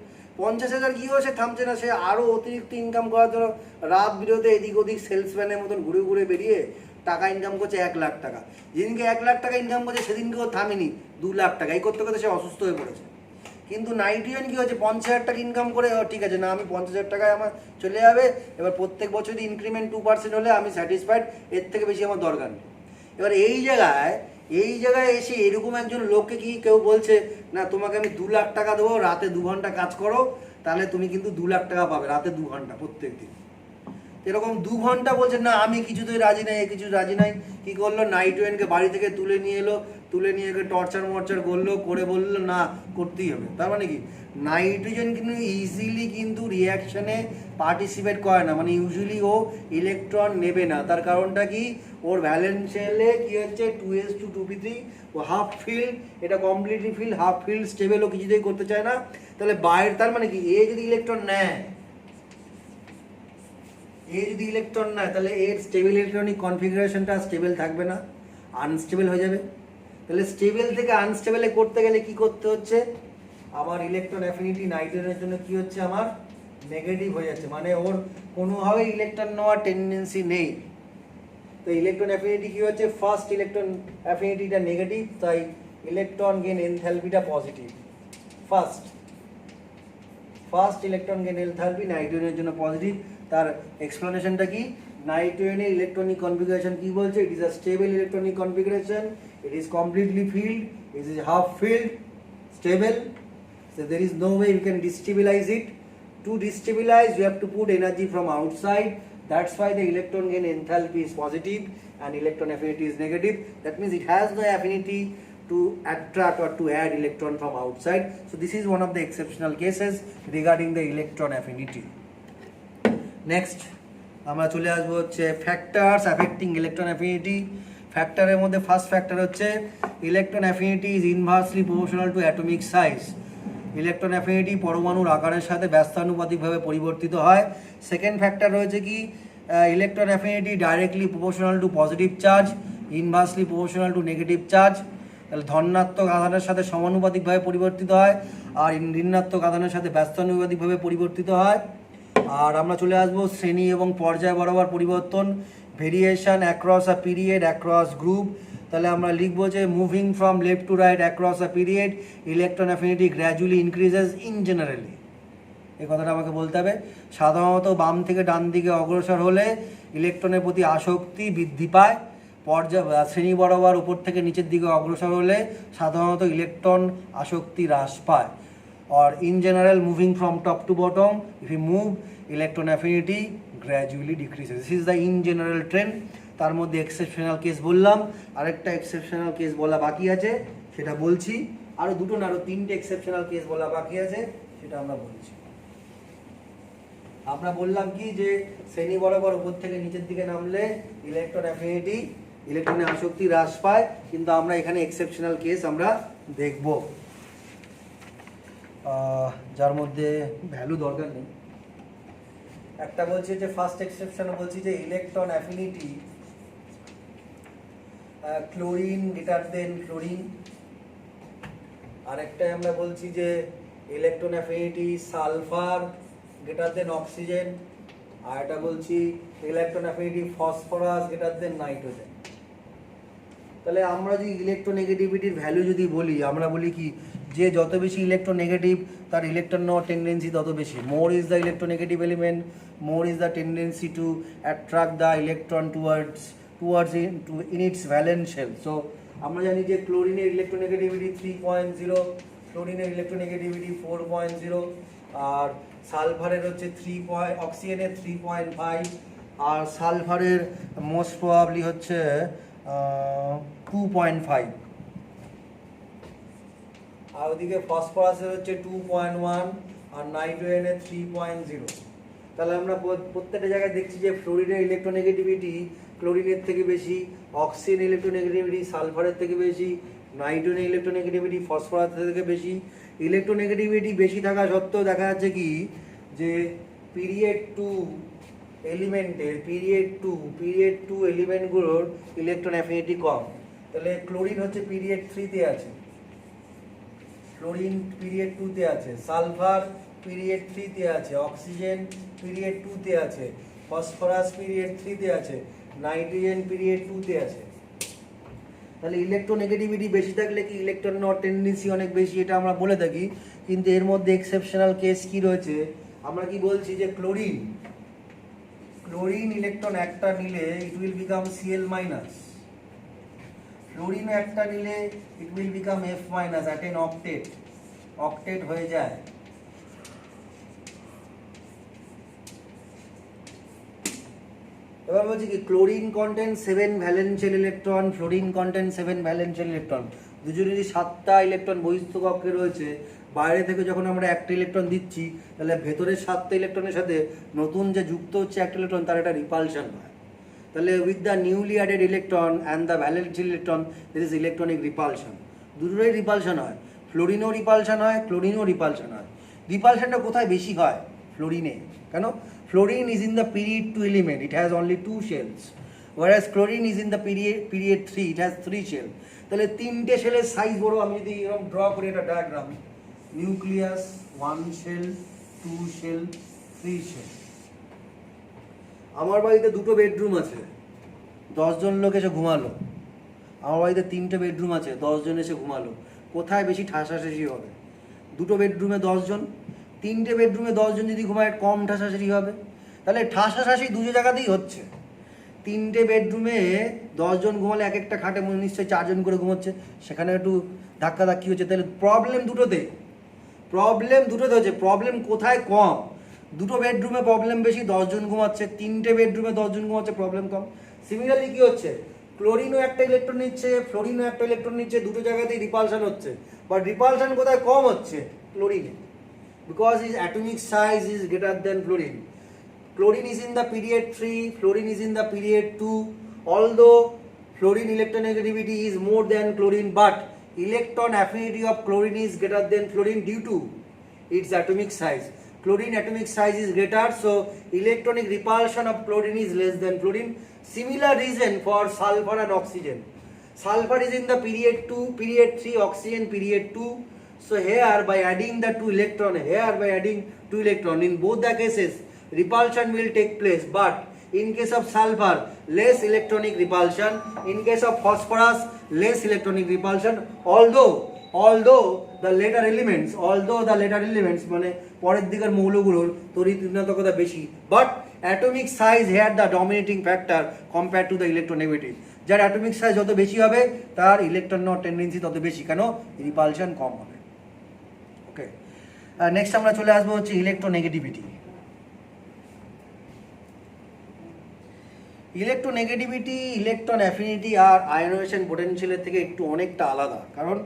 50,000 গিয়েও সে থামছে না, সে আরও অতিরিক্ত ইনকাম করার জন্য রাত বিরোধে এদিক ওদিক সেলসম্যানের মতন ঘুরে ঘুরে বেরিয়ে টাকা ইনকাম করছে 1 লাখ টাকা। যেদিনকে 1 লাখ টাকা ইনকাম করছে সেদিনকে ও থামেনি 2 লাখ টাকা, এই করতে করতে সে অসুস্থ হয়ে পড়েছে। কিন্তু নাইট্রোজেন কি হচ্ছে 50,000 টাকা ইনকাম করে, ঠিক আছে না আমি 50,000 টাকায় আমার চলে যাবে, এবার প্রত্যেক বছর যদি ইনক্রিমেন্ট 2% হলে আমি স্যাটিসফাইড, এর থেকে বেশি আমার দরকার নেই। এবার এই জায়গায় এসে এরকম একজন লোককে কি কেউ বলছে না তোমাকে আমি 2 লাখ টাকা দেবো, রাতে 2 ঘন্টা কাজ করো, তাহলে তুমি কিন্তু 2 লাখ টাকা পাবে রাতে 2 ঘন্টা প্রত্যেক দিন। এরকম 2 ঘন্টা বলছে না আমি কিছুতেই রাজি নাই, কিছু রাজি নাই। কি করলো, নাইট্রোজেনকে বাড়ি থেকে তুলে নিয়ে এলো, তুলে নিয়ে টর্চার করলো, করে বললো না করতেই হবে। তার মানে কি নাইট্রোজেন কিন্তু ইজিলি কিন্তু রিয়াকশনে পার্টিসিপেট করে না, মানে ইউজুয়ালি ও ইলেকট্রন নেবে না। তার কারণটা কি, ওর ভ্যালেন্স শেলে কি হচ্ছে 2s2 2p3, ও হাফ ফিল্ড, এটা completely filled, half filled stable ও কিছুতেই করতে চায় না। তাহলে বাইরে, তার মানে কি এ যদি ইলেকট্রন নেয়, তাহলে এর স্টেবল ইলেকট্রনিক কনফিগারেশনটা স্টেবল থাকবে না, আনস্টেবল হয়ে যাবে। তাহলে স্টেবল থেকে আনস্টেবলে করতে গেলে কি করতে হচ্ছে, আমার ইলেকট্রন অ্যাফিনিটি নাইট্রোজেনের জন্য কি হচ্ছে আমার নেগেটিভ হয়ে যাচ্ছে, মানে ওর কোনোভাবে ইলেকট্রন নেওয়ার টেন্ডেন্সি নেই। তো ইলেকট্রন অ্যাফিনিটি কি হচ্ছে, ফার্স্ট ইলেকট্রন অ্যাফিনিটিটা নেগেটিভ, তাই ইলেকট্রন গেইন এনথালপিটা positive. First electron gain enthalpy নাইট্রোজেনের জন্য পজিটিভ। তার এক্সপ্লেনেশনটা কি, নাইট্রোজেনের ইলেকট্রনিক কনফিগারেশন কি বলছে, it is a stable electronic configuration, it is completely field, it is half field, stable, so there is no way you can destabilize it. To destabilize, you have to put energy from outside. That's why the electron gain enthalpy is positive and electron affinity is negative. That means it has no affinity to attract or to add electron from outside. So this is one of the exceptional cases regarding the electron affinity. Next, আমরা চলে আসবো হচ্ছে factors affecting electron affinity. ফ্যাক্টরের মধ্যে first factor হচ্ছে electron affinity is inversely proportional to atomic size. Electron affinity পরমাণুর আকারের সাথে ব্যস্তানুপাতিকভাবে পরিবর্তিত হয়। সেকেন্ড ফ্যাক্টর রয়েছে কি electron affinity directly proportional to positive charge, inversely proportional to negative charge. তাহলে ধনাত্মক আধানের সাথে সমানুপাতিকভাবে পরিবর্তিত হয় আর ঋণাত্মক আধানের সাথে ব্যস্তানুপাতিকভাবে পরিবর্তিত হয়। আর আমরা চলে আসবো শ্রেণী এবং পর্যায় বরাবর পরিবর্তন, ভেরিয়েশন অ্যাক্রস আ পিরিয়ড অ্যাক্রস গ্রুপ। তাহলে আমরা লিখবো যে moving from left to right across a period electron affinity gradually increases in generally. এই কথাটা আমাকে বলতে হবে। সাধারণত বাম থেকে ডান দিকে অগ্রসর হলে ইলেকট্রনের প্রতি আসক্তি বৃদ্ধি পায়। শ্রেণী বরাবর উপর থেকে নিচের দিকে অগ্রসর হলে সাধারণত ইলেকট্রন আসক্তি হ্রাস পায়। or in general moving from top to bottom, if you move electron affinity gradually decreases. This is the in general trend. তার মধ্যে এক্সেপশনাল কেস বললাম, আরেকটা এক্সেপশনাল কেস বলা বাকি আছে সেটা বলছি। আরো দুটো না আরো তিনটে এক্সেপশনাল কেস বলা বাকি আছে সেটা আমরা বলছি। আমরা বললাম কি যে শ্রেণী বরাবর উপর থেকে নিচের দিকে নামলে ইলেকট্রন অ্যাফিনিটি ইলেকট্রনের আসক্তি হ্রাস পায়, কিন্তু আমরা এখানে এক্সেপশনাল কেস আমরা দেখব যার মধ্যে ভ্যালু দরকার নেই। একটা বলছে যে ফার্স্ট এক্সেপশন বলছি যে electron affinity chlorine greater than chlorine. আরেকটা আমরা বলছি যে electron affinity sulphur greater than oxygen. আর এটা বলছি electron affinity phosphorus greater than nitrogen. তাহলে আমরা যদি ইলেকট্রোনেগেটিভিটির ভ্যালু যদি বলি, আমরা বলি কি যে যত বেশি ইলেকট্রোনেগেটিভ তার ইলেকট্রন নেওয়ার টেন্ডেন্সি তত বেশি। More is the electronegative element, more is the tendency to attract the electron towards in its valence shell. So আমরা জানি যে ক্লোরিনের ইলেকট্রোনেগেটিভিটি 3.0, ফ্লোরিনের ইলেকট্রোনেগেটিভিটি 4.0, আর সালফারের হচ্ছে অক্সিজেনের 3.5, আর সালফারের মোস্ট প্রবাবলি হচ্ছে 2.5, আর ওদিকে ফসফরাসের হচ্ছে 2.1 আর নাইট্রোজেনের 3.0। তাহলে আমরা প্রত্যেকটা জায়গায় দেখছি যে ফ্লোরিনের ইলেকট্রোনেগেটিভিটি ক্লোরিনের থেকে বেশি, অক্সিজেন ইলেকট্রোনেগেটিভিটি সালফারের থেকে বেশি, নাইট্রোজেন ইলেকট্রোনেগেটিভিটি ফসফরাসের থেকে বেশি। ইলেকট্রোনেগেটিভিটি বেশি থাকা সত্ত্বেও দেখা যাচ্ছে কি যে পিরিয়ড 2 এলিমেন্টের পিরিয়ড টু এলিমেন্টগুলোর ইলেকট্রন অ্যাফিনিটি কম। তাহলে ক্লোরিন হচ্ছে পিরিয়ড 3-তে আছে, ক্লোরিন পিরিয়ড 2-তে আছে, সালফার পিরিয়ড 3-তে আছে, অক্সিজেন পিরিয়ড 2-তে আছে, ফসফরাস পিরিয়ড 3-তে আছে, নাইট্রোজেন পিরিয়ড 2-তে আছে। তাহলে ইলেকট্রোনেগেটিভিটি বেশি থাকলে কি ইলেকট্রন নেওয়ার টেন্ডেন্সি অনেক বেশি, এটা আমরা বলে থাকি। কিন্তু এর মধ্যে এক্সেপশনাল কেস কি রয়েছে, আমরা কি বলছি যে ক্লোরিন ইলেকট্রন একটা নিলে it will become Cl-, fluorine একটা নিলে it will become F- at an octet হয়ে যায়। এবার বলছি কি chlorine content 7 valential electron, fluorine content 7 valential electron. দুজনেরই 7টা ইলেকট্রন বহিস্থ কক্ষে রয়েছে। বাইরে থেকে যখন আমরা একটা ইলেকট্রন দিচ্ছি তাহলে ভেতরের 7টা ইলেকট্রনের সাথে নতুন যে যুক্ত হচ্ছে একটা ইলেকট্রন তার একটা রিপালশন হয়। তাহলে with the newly added electron and the valential electron this is electronic repulsion. দুটোরই রিপালশন হয়, ফ্লোরিনও রিপালশন হয়, ক্লোরিনও রিপালশন হয়। রিপালশনটা কোথায় বেশি হয়? ফ্লোরিনে। কেন? Fluorine is in the period 2 element, it has only 2 shells, whereas chlorine is in the period 3, it has 3 shells. তাহলে তিনটে শেলের সাইজ বড়। আমি যদি এরকম ড্র করি একটা diagram, nucleus 1 shell, 2 shell, 3 shell. আমার বাড়িতে 2টো বেডরুম আছে, 10 জন লোক এসে ঘুমালো। আমার বাড়িতে 3টে বেডরুম আছে, 10 জন এসে ঘুমালো। কোথায় বেশি ঠাসাঠাসি হবে? 2টো বেডরুমে 10 জন, 3টে বেডরুমে 10 জন যদি ঘুমায় কম ঠাসাঠাসি হবে। তাহলে ঠাসাঠাসি দুটো জায়গাতেই হচ্ছে। 3টে বেডরুমে 10 জন ঘুমালে এক একটা খাটে নিশ্চয়ই 4 জন করে ঘুমোচ্ছে, সেখানে একটু ধাক্কাধাক্কি হচ্ছে। তাহলে প্রবলেম দুটোতে হচ্ছে। প্রবলেম কোথায় কম? দুটো বেডরুমে প্রবলেম বেশি, 10 জন ঘুমাচ্ছে। 3টে বেডরুমে 10 জন ঘুমাচ্ছে, প্রবলেম কম। সিমিলারলি কি হচ্ছে, ক্লোরিনও একটা ইলেকট্রন নিচ্ছে, ফ্লোরিনও একটা ইলেকট্রন নিচ্ছে, দুটো জায়গাতেই রিপালশন হচ্ছে। বাট রিপালশন কোথায় কম হচ্ছে? ক্লোরিনে, because is atomic size is greater than fluorine. Chlorine is in the period 3, fluorine is in the period 2. Although fluorine electronegativity is more than chlorine, but electron affinity of chlorine is greater than fluorine due to its atomic size. Chlorine atomic size is greater, so electronic repulsion of chlorine is less than fluorine. Similar reason for sulfur and oxygen. Sulfur is in the period 2, period 3, oxygen period 2. So here by adding the two electron, in both the cases repulsion will take place, but in case of sulfur less electronic repulsion, in case of phosphorus less electronic repulsion, although the later elements মানে পরের দিকের মৌলগুলোর তড়িৎ ঋণাত্মকতা বেশি, but atomic size here the dominating factor compared to the electronegativity. যার atomic size যত বেশি হবে তার ইলেকট্রন নেওয়ার টেন্ডেন্সি তত বেশি, কেন? রিপালশন কম হবে। ওকে, নেক্সট আমরা চলে আসবো হচ্ছে ইলেকট্রোনেগেটিভিটি। ইলেকট্রোনেগেটিভিটি ইলেকট্রন অ্যাফিনিটি আর আয়নাইজেশন পোটেনশিয়ালের থেকে একটু অনেকটা আলাদা, কারণ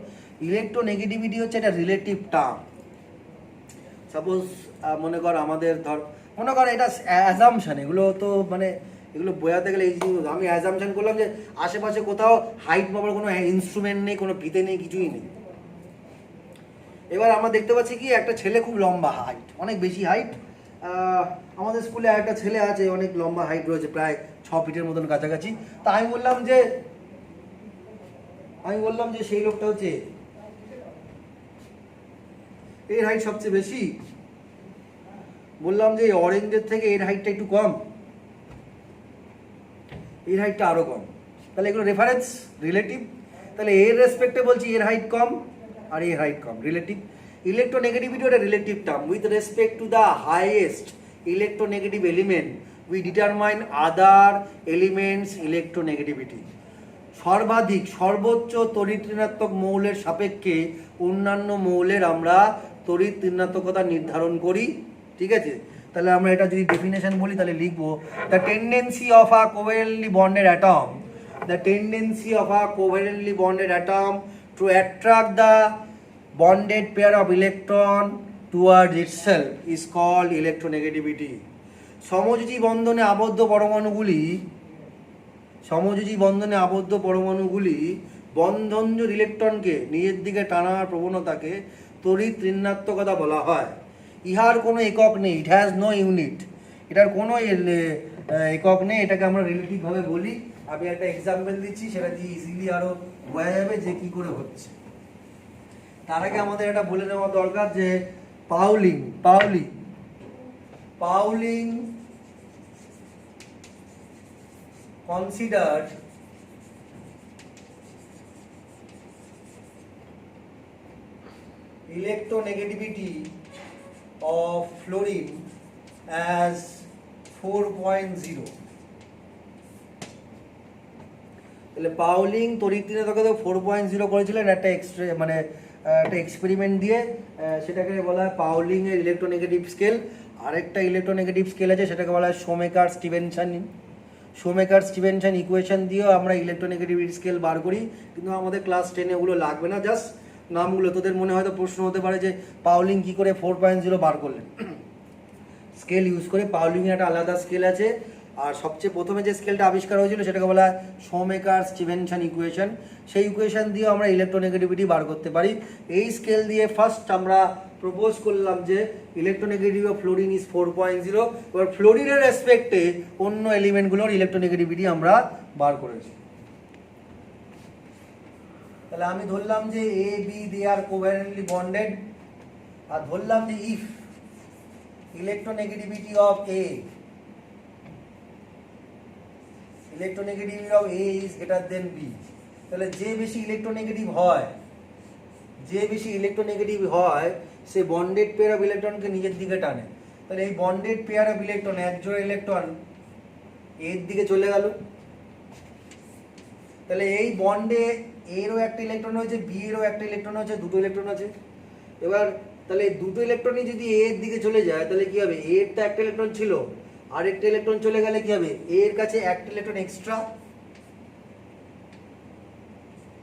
ইলেকট্রোনেগেটিভিটি হচ্ছে একটা রিলেটিভ টার্ম। সাপোজ মনে কর এটা অ্যাজাম্পশন, এগুলো তো মানে এগুলো বোঝাতে গেলে আমি অ্যাজাম্পশন করলাম যে আশেপাশে কোথাও হাইট মাপার কোনো ইনস্ট্রুমেন্ট নেই, কোনো ফিতে নেই, কিছুই নেই। এবার আমরা দেখতে পাচ্ছি কি একটা ছেলে খুব লম্বা, হাইট অনেক বেশি হাইট। আমাদের স্কুলে একটা ছেলে আছে অনেক লম্বা হাইট রয়েছে, প্রায় 6 ফিটের মতন কাছাকাছি। তা আমি বললাম যে সেই লোকটা হচ্ছে এর হাইট সবচেয়ে বেশি। বললাম যে অরেঞ্জের থেকে এর হাইটটা একটু কম, এর হাইটটা আরো কম। তাহলে এগুলো রেফারেন্স রিলেটিভ। তাহলে এর রেসপেক্টে বলছি এর হাইট কম আর এর হাইট কম, রিলেটিভ। ইলেকট্রোনেগেটিভিটি ওটা relative term. With respect to the highest electronegative element we determine other elements electronegativity. সর্বোচ্চ তড়িৎ ঋণাত্মক মৌলের সাপেক্ষে অন্যান্য মৌলের আমরা তড়িৎ ঋণাত্মকতা নির্ধারণ করি, ঠিক আছে? তাহলে আমরা এটা যদি ডেফিনেশন বলি তাহলে লিখবো the tendency of a covalently bonded atom to attract the bonded pair of electron towards itself is called electronegativity. সমযোজী বন্ধনে আবদ্ধ পরমাণুগুলি বন্ধনজোড় ইলেকট্রনকে নিজের দিকে টানার প্রবণতাকে তড়িৎ ঋণাত্মকতা বলা হয়। ইহার কোনো একক নেই, ইট হ্যাজ নো ইউনিট। এটার কোনো একক নেই, এটাকে আমরা রিলেটিভভাবে বলি। আমি একটা এক্সাম্পল দিচ্ছি, সেটা দিয়ে ইজিলি আরো বোঝা যাবে যে কি করে হচ্ছে। তার আগে আমাদের এটা বলে নেওয়া দরকার যে Pauling considered electronegativity of fluorine as 4.0. তাহলে পাউলিং তড়িৎ ঋণাত্মকতা 4.0 করেছিলেন একটা একটা এক্সপেরিমেন্ট দিয়ে। সেটাকে বলা হয় পাউলিং এর ইলেকট্রোনেগেটিভ স্কেল। আরেকটা ইলেকট্রোনেগেটিভ স্কেল আছে, সেটাকে বলা হয় শোমেকার স্টিভেনসন ইকুয়েশন দিয়েও আমরা ইলেকট্রোনেগেটিভিটি স্কেল বার করি, কিন্তু আমাদের ক্লাস 10 ওগুলো লাগবে না। জাস্ট নামগুলো তোদের মনে হয়তো প্রশ্ন হতে পারে যে পাউলিং কি করে 4.0 বার করলেন। স্কেল ইউজ করে পাউলিং এর একটা আলাদা স্কেল আছে, আর সবচেয়ে প্রথমে যে স্কেলটা আবিষ্কার হয়েছিল সেটাকে বলা হয় শোমেকার স্টিভেনসন ইকুয়েশন। সেই ইকুয়েশন দিয়েও আমরা ইলেকট্রোনেগেটিভিটি বার করতে পারি। এই স্কেল দিয়ে ফার্স্ট আমরা প্রপোজ করলাম যে ইলেকট্রোনেগেটিভিটি অফ ফ্লোরিন ইজ 4.0। এবার ফ্লোরিনের রেসপেক্টে অন্য এলিমেন্টগুলোর ইলেকট্রোনেগেটিভিটি আমরা বার করেছি। তাহলে আমি ধরলাম যে A B they R কোভ্যালেন্টলি bonded, আর ধরলাম যে if electronegativity of A is greater than B, তাহলে যে বেশি ইলেকট্রোনেগেটিভ হয় সে বন্ডেড পেয়ার অফ ইলেকট্রনকে নিজের দিকে টানে। তাহলে এই বন্ডেড পেয়ার অফ ইলেকট্রন, একজোড়া ইলেকট্রন এর দিকে চলে গেল। তাহলে এই বন্ডে এরও একটা ইলেকট্রন হয়েছে, বি এরও একটা ইলেকট্রন হয়েছে, দুটো ইলেকট্রন আছে। এবার তাহলে দুটো ইলেকট্রনই যদি এ এর দিকে চলে যায় তাহলে কি হবে, এর তো একটা ইলেকট্রন ছিল, আর একটা ইলেকট্রন চলে গেলে কি হবে, এর কাছে একটা ইলেকট্রন এক্সট্রা,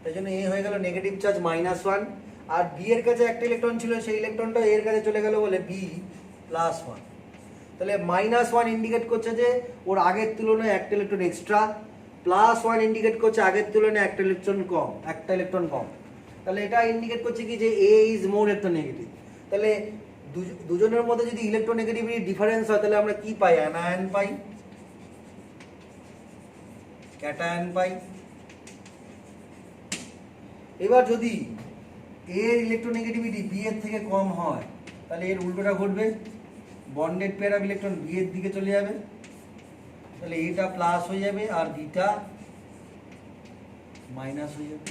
তাই জন্য এ হয়ে গেল নেগেটিভ চার্জ -1, আর বি এর কাছে একটা ইলেকট্রন ছিল, সেই ইলেকট্রনটা এর কাছে চলে গেল বলে বি +1। তাহলে -1 ইন্ডিকেট করছে যে ওর আগের তুলনায় একটা ইলেকট্রন এক্সট্রা, +1 ইন্ডিকেট করছে আগের তুলনায় একটা ইলেকট্রন কম। তাহলে এটা ইন্ডিকেট করছে কি যে এ ইজ মোর ইলেকট্রোনেগেটিভ। তাহলে দুজনের মধ্যে যদি ইলেকট্রোনেগেটিভিটি ডিফারেন্স হয় তাহলে আমরা কি পাই, অ্যানায়ন পাই, ক্যাটায়ন পাই। এবার যদি এর ইলেকট্রোনেগেটিভিটি বি এর থেকে কম হয় তাহলে এর উল্টোটা ঘটবে, bonded pair of electron B এর দিকে চলে যাবে, তাহলে এটা প্লাস হয়ে যাবে আর বিটা মাইনাস হয়ে যাবে।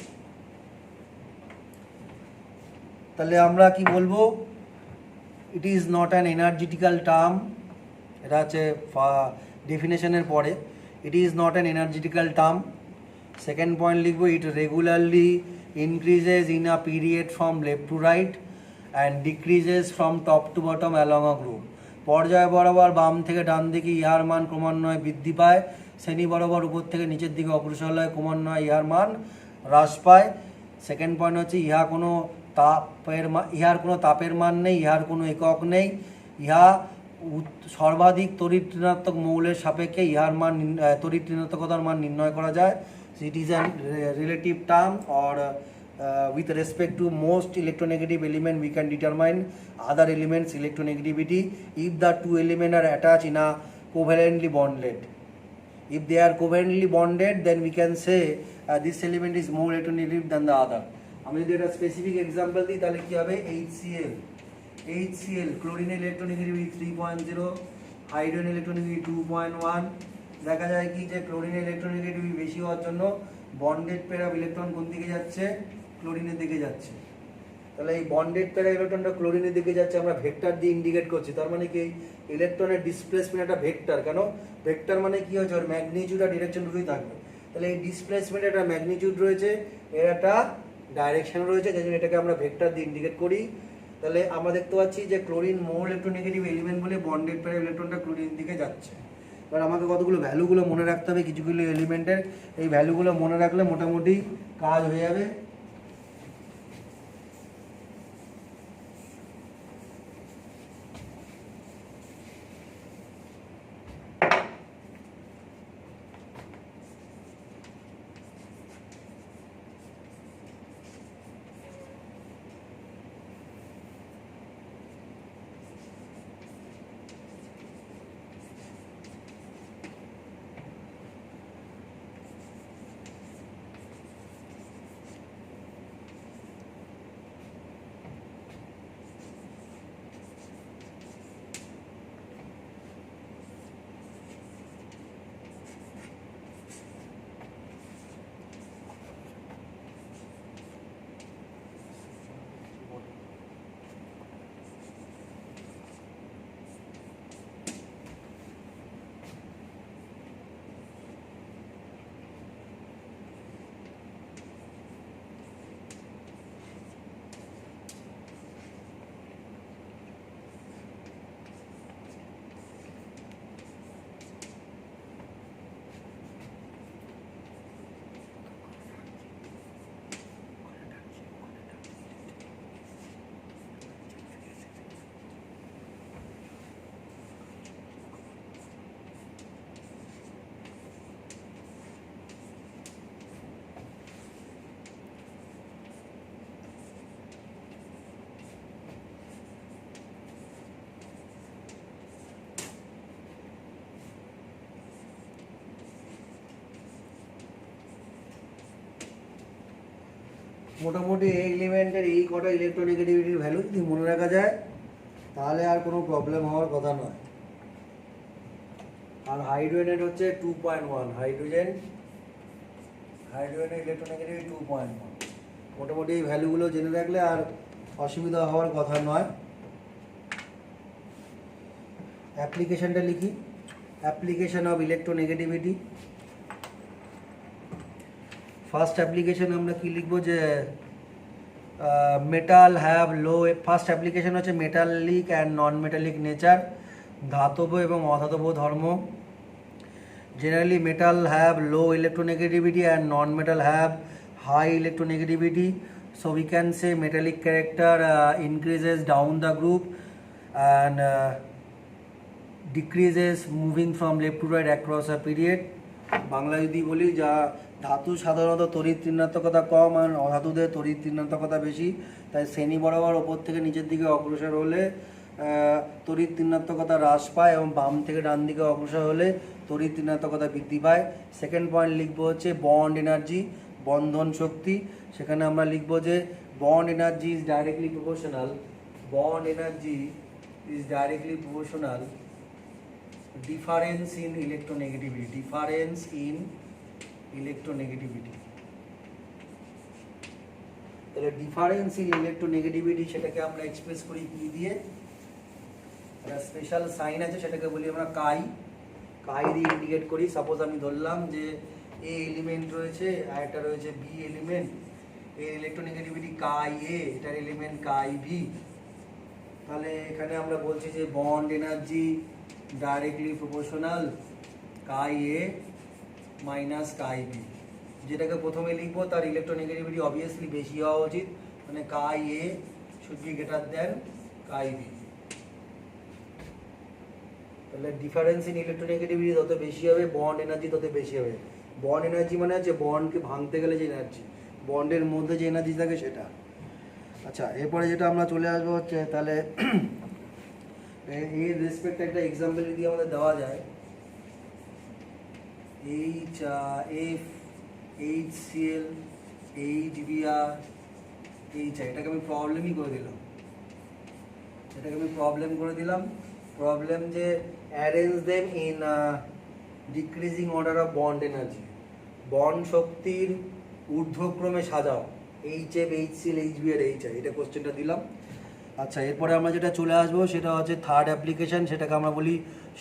তাহলে আমরা কি বলবো, it is not an energetical term, এটা হচ্ছে ডেফিনেশনের পরে, it is not an energetical term. Second point লিখবো, it regularly increases in a period from left to right and decreases from top to bottom along a group। পর্যায় বরাবর বাম থেকে ডান দিকে ইহার মান ক্রমান্বয়ে বৃদ্ধি পায়, শ্রেণী বরাবর উপর থেকে নিচের দিকে অগ্রসর হয়, ক্রমান্বয়ে ইহার মান হ্রাস পায়। সেকেন্ড পয়েন্ট হচ্ছে ইহার কোনো তাপের মান নেই, ইহার কোনো একক নেই, ইহা সর্বাধিক তড়িৎ ঋণাত্মক মৌলের সাপেক্ষে ইহার মান তড়িৎ ঋণাত্মকতার মান নির্ণয় করা যায়। It is a relative term, or with respect to most electronegative element we can determine other elements electronegativity if the two elements are attached in a covalently bonded. If they are covalently bonded then we can say this element is more electronegative than the other. আমি যদি একটা specific example দিই তাহলে কি হবে, HCl ক্লোরিনের electronegativity 3.0, hydrogen electronegativity 2.1। দেখা যায় কি যে ক্লোরিনের ইলেকট্রোনেগেটিভিটি বেশি হওয়ার জন্য বন্ডেড পেয়ার অফ ইলেকট্রন কোন দিকে যাচ্ছে, ক্লোরিনের দিকে যাচ্ছে। তাহলে এই বন্ডেড পেয়ার অফ ইলেকট্রনটা ক্লোরিনের দিকে যাচ্ছে, আমরা ভেক্টর দিয়ে ইন্ডিকেট করছি। তার মানে কি ইলেকট্রনের ডিসপ্লেসমেন্ট একটা ভেক্টর, কেন ভেক্টর মানে কি হচ্ছে, ওর ম্যাগনিটিউড আর ডিরেকশন দুটোই থাকবে। তাহলে এই ডিসপ্লেসমেন্টের একটা ম্যাগনিটিউড রয়েছে, এর একটা ডাইরেকশন রয়েছে, যার জন্য এটাকে আমরা ভেক্টর দিয়ে ইন্ডিকেট করি। তাহলে আমরা দেখতে পাচ্ছি যে ক্লোরিন মোর ইলেকট্রোনেগেটিভ এলিমেন্ট বলে বন্ডেড পেয়ার ইলেকট্রনটা ক্লোরিনের দিকে যাচ্ছে। এবার আমাকে কতগুলো ভ্যালুগুলো মনে রাখতে হবে, কিছুগুলো এলিমেন্টের, এই ভ্যালুগুলো মনে রাখলে মোটামুটি কাজ হয়ে যাবে। মোটামুটি এই এলিমেন্টের এই কটা ইলেকট্রোনেগেটিভিটির ভ্যালু যদি মনে রাখা যায় তাহলে আর কোনো প্রবলেম হওয়ার কথা নয়। আর হাইড্রোজেনের হচ্ছে 2.1, হাইড্রোজেনের ইলেকট্রোনেগেটিভিটি 2.1। মোটামুটি এই ভ্যালুগুলো জেনে রাখলে আর অসুবিধা হওয়ার কথা নয়। অ্যাপ্লিকেশনটা লিখি, application of electronegativity. First application আমরা কি লিখবো যে metal have low, first application হচ্ছে metallic and non metallic nature, ধাতব এবং অধাতব ধর্ম। Generally metal have low electronegativity and non metal have high electronegativity, so we can say metallic character increases down the group and decreases moving from left to right across a period. Bangla যদি বলি, যা ধাতু সাধারণত তড়িৎ ঋণাত্মকতা কম আর অধাতুদের তড়িৎ ঋণাত্মকতা বেশি, তাই শ্রেণী বরাবর ওপর থেকে নিচের দিকে অগ্রসর হলে তড়িৎ ঋণাত্মকতা হ্রাস পায় এবং বাম থেকে ডান দিকে অগ্রসর হলে তড়িৎ ঋণাত্মকতা বৃদ্ধি পায়। সেকেন্ড পয়েন্ট লিখবো হচ্ছে বন্ড এনার্জি, বন্ধন শক্তি। সেখানে আমরা লিখবো যে bond energy is directly proportional, bond energy is directly proportional difference in electronegativity, difference in electronegativity। তাহলে ডিফারেন্স ইন ইলেকট্রোনেগেটিভিটি সেটাকে আমরা এক্সপ্রেস করি কি দিয়ে, একটা স্পেশাল সাইন আছে সেটাকে বলি আমরা কাই, কাই দিয়ে ইন্ডিকেট করি। সাপোজ আমি ধরলাম যে এ এলিমেন্ট রয়েছে আর একটা রয়েছে বি এলিমেন্ট, এর ইলেকট্রোনেগেটিভিটি কাই এ, এটার এলিমেন্ট কাই ভি। তাহলে এখানে আমরা বলছি যে বন্ড এনার্জি ডাইরেক্টলি প্রপোর্শনাল কাই এ মাইনাস কাই বি। যেটাকে প্রথমে লিখবো তার ইলেকট্রোনেগেটিভিটি অবভিয়াসলি বেশি হওয়া উচিত, মানে chi A should be greater than chi B. তাহলে ডিফারেন্স ইন ইলেকট্রোনেগেটিভিটি যত বেশি হবে বন্ড এনার্জি তত বেশি হবে। বন্ড এনার্জি মানে হচ্ছে বন্ডকে ভাঙতে গেলে যে এনার্জি, বন্ডের মধ্যে যে এনার্জি থাকে সেটা। আচ্ছা, এরপরে যেটা আমরা চলে আসবো হচ্ছে, তাহলে এর রেসপেক্ট একটা এক্সাম্পল যদি আমাদের দেওয়া যায়, H F H Cl H Br H I, এটাকে আমি প্রবলেমই করে দিলাম, এটাকে আমি প্রবলেম করে দিলাম। প্রবলেম যে arrange them in decreasing order of bond energy, bond শক্তির ঊর্ধ্বক্রমে সাজাও, H F H Cl H Br H I, এটা কোশ্চেনটা দিলাম। আচ্ছা, এরপরে আমরা যেটা চলে আসবো সেটা হচ্ছে থার্ড অ্যাপ্লিকেশন, সেটাকে আমরা বলি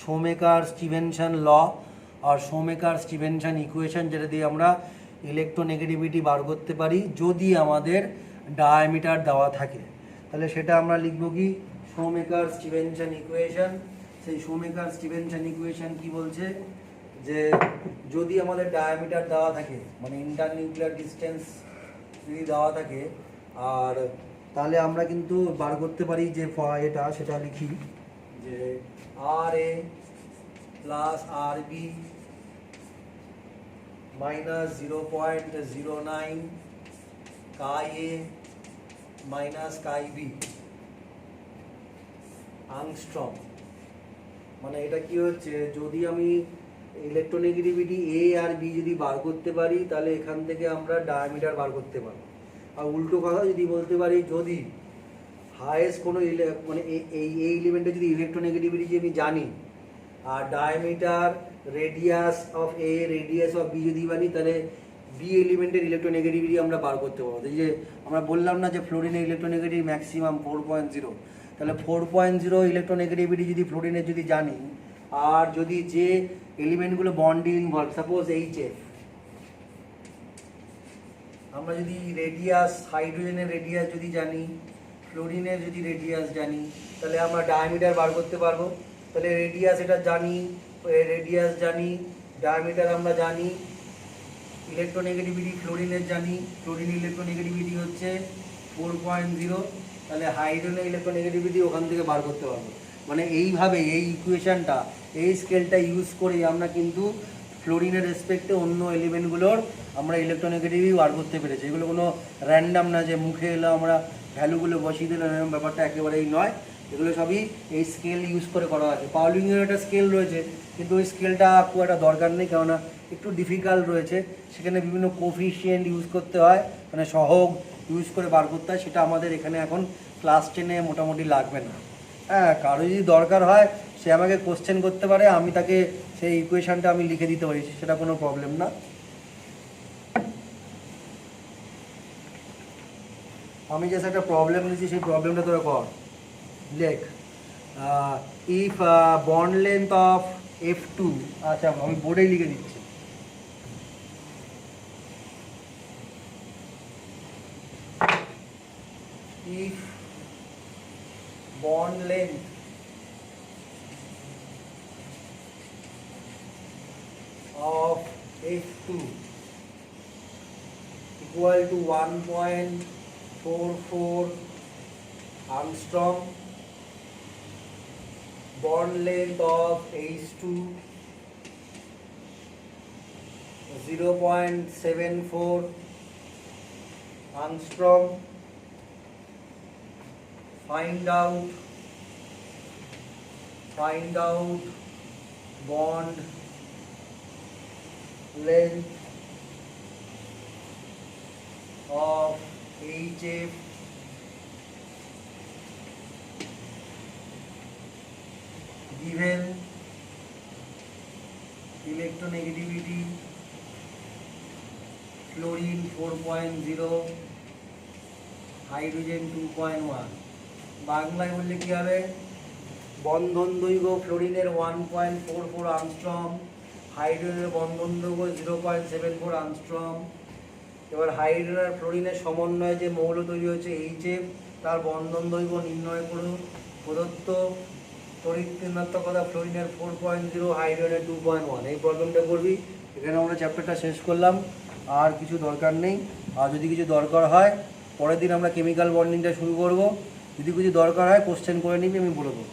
শোমেকার-স্টিভেনসন ল আর শোমেকার-স্টিভেনসন ইকুয়েশন, যেটা দিয়ে আমরা ইলেকট্রোনেগেটিভিটি বার করতে পারি যদি আমাদের ডায়ামিটার দেওয়া থাকে। তাহলে সেটা আমরা লিখবো কি, শোমেকার-স্টিভেনসন ইকুয়েশন। সেই শোমেকার-স্টিভেনসন ইকুয়েশন কি বলছে যে যদি আমাদের ডায়ামিটার দেওয়া থাকে, মানে ইন্টারনিউক্লিয়ার ডিস্টেন্স যদি দেওয়া থাকে, আর তাহলে আমরা কিন্তু বার করতে পারি যে এটা, সেটা লিখি যে আর এ প্লাস আর বি মাইনাস 0.09 কাই এ মাইনাস কাই বি আংস্ট্রম। মানে এটা কি হচ্ছে, যদি আমি ইলেকট্রোনেগেটিভিটি এ আর বি যদি বার করতে পারি তাহলে এখান থেকে আমরা ডায়ামিটার বার করতে পারবো। আর উল্টো কথা যদি বলতে পারি, যদি হায়েস্ট কোনো মানে এই এলিমেন্টে যদি ইলেকট্রোনেগেটিভিটি যদি আমি জানি আর diameter radius of A radius of B যদি জানি, তাহলে বি এলিমেন্টের ইলেকট্রোনেগেটিভিটি আমরা বার করতে পারবো। এই যে আমরা বললাম না যে ফ্লোরিনের ইলেকট্রোনেগেটিভিটি ম্যাক্সিমাম 4.0, তাহলে 4.0 ইলেকট্রোনেগেটিভিটি যদি ফ্লোরিনের যদি জানি, আর যদি যে এলিমেন্টগুলো বন্ডে ইনভলভ, সাপোজ এইচ এফ, আমরা যদি রেডিয়াস, হাইড্রোজেনের রেডিয়াস যদি জানি, ফ্লোরিনের যদি রেডিয়াস জানি, তাহলে আমরা ডায়ামিটার বার করতে পারবো। তাহলে রেডিয়াস এটা জানি, রেডিয়াস জানি, ডায়ামিটার আমরা জানি, ইলেকট্রোনেগেটিভিটি ফ্লোরিনের জানি, ফ্লোরিন ইলেকট্রোনেগেটিভিটি হচ্ছে 4.0, তাহলে হাইড্রোজেনের ইলেকট্রোনেগেটিভিটি ওখান থেকে বার করতে পারবো। মানে এইভাবে এই ইকুয়েশনটা, এই স্কেলটা ইউজ করে আমরা কিন্তু ফ্লোরিনের রেসপেক্টে অন্য এলিমেন্টগুলোর আমরা ইলেকট্রোনেগেটিভিটি বার করতে পেরেছি। এগুলো কোনো র্যান্ডাম না যে মুখে এলো আমরা ভ্যালুগুলো বসিয়ে দিলাম, এরকম ব্যাপারটা একেবারেই নয়। এগুলো সবই এই স্কেল ইউজ করে করা আছে। পাউলিংয়ের একটা স্কেল রয়েছে, কিন্তু ওই স্কেলটা খুব একটা দরকার নেই, কেননা একটু ডিফিকাল্ট রয়েছে, সেখানে বিভিন্ন কোফিশিয়েন্ট ইউজ করতে হয়, মানে সহগ ইউজ করে বার করতে হয়, সেটা আমাদের এখানে এখন ক্লাস 10-এ মোটামুটি লাগবে না। হ্যাঁ, কারো যদি দরকার হয় সে আমাকে কোশ্চেন করতে পারে, আমি তাকে সেই ইকুয়েশনটা আমি লিখে দিতে পারি, সেটা কোনো প্রবলেম না। আমি জাস্ট একটা প্রবলেম দিচ্ছি, সেই প্রবলেমটা তোরা কর, লেখ। If bond length of F2, আচ্ছা আমি বোর্ডেই লিখে দিচ্ছি, if bond length of F2 equal to 1.44 angstrom, bond length of H2 0.74 angstrom. Find out bond length of HF given electronegativity fluorine 4.0 hydrogen 2.1। বাংলায় বললে কি হবে, বন্ধন দৈর্ঘ্য ফ্লোরিনের 1.44 angstrom, হাইড্রোজেনের বন্ধন দৈর্ঘ্য 0.74 angstrom। এবার হাইড্রোজেন আর ফ্লোরিনের সমন্বয়ে যে মৌল তৈরি হচ্ছে HF, তার বন্ধন দৈর্ঘ্য নির্ণয় করুন। প্রদত্ত তড়িৎ ঋণাত্মকতা ফ্লোরিনের 4.0, হাইড্রোজেনের 2.1। এই প্রবলেমটা করবি। এখানে আমরা চ্যাপ্টারটা শেষ করলাম, আর কিছু দরকার নেই। আর যদি কিছু দরকার হয় পরের দিন আমরা কেমিক্যাল বন্ডিংটা শুরু করব। যদি কিছু দরকার হয় কোশ্চেন করে নিবি, আমি বলে দেবো।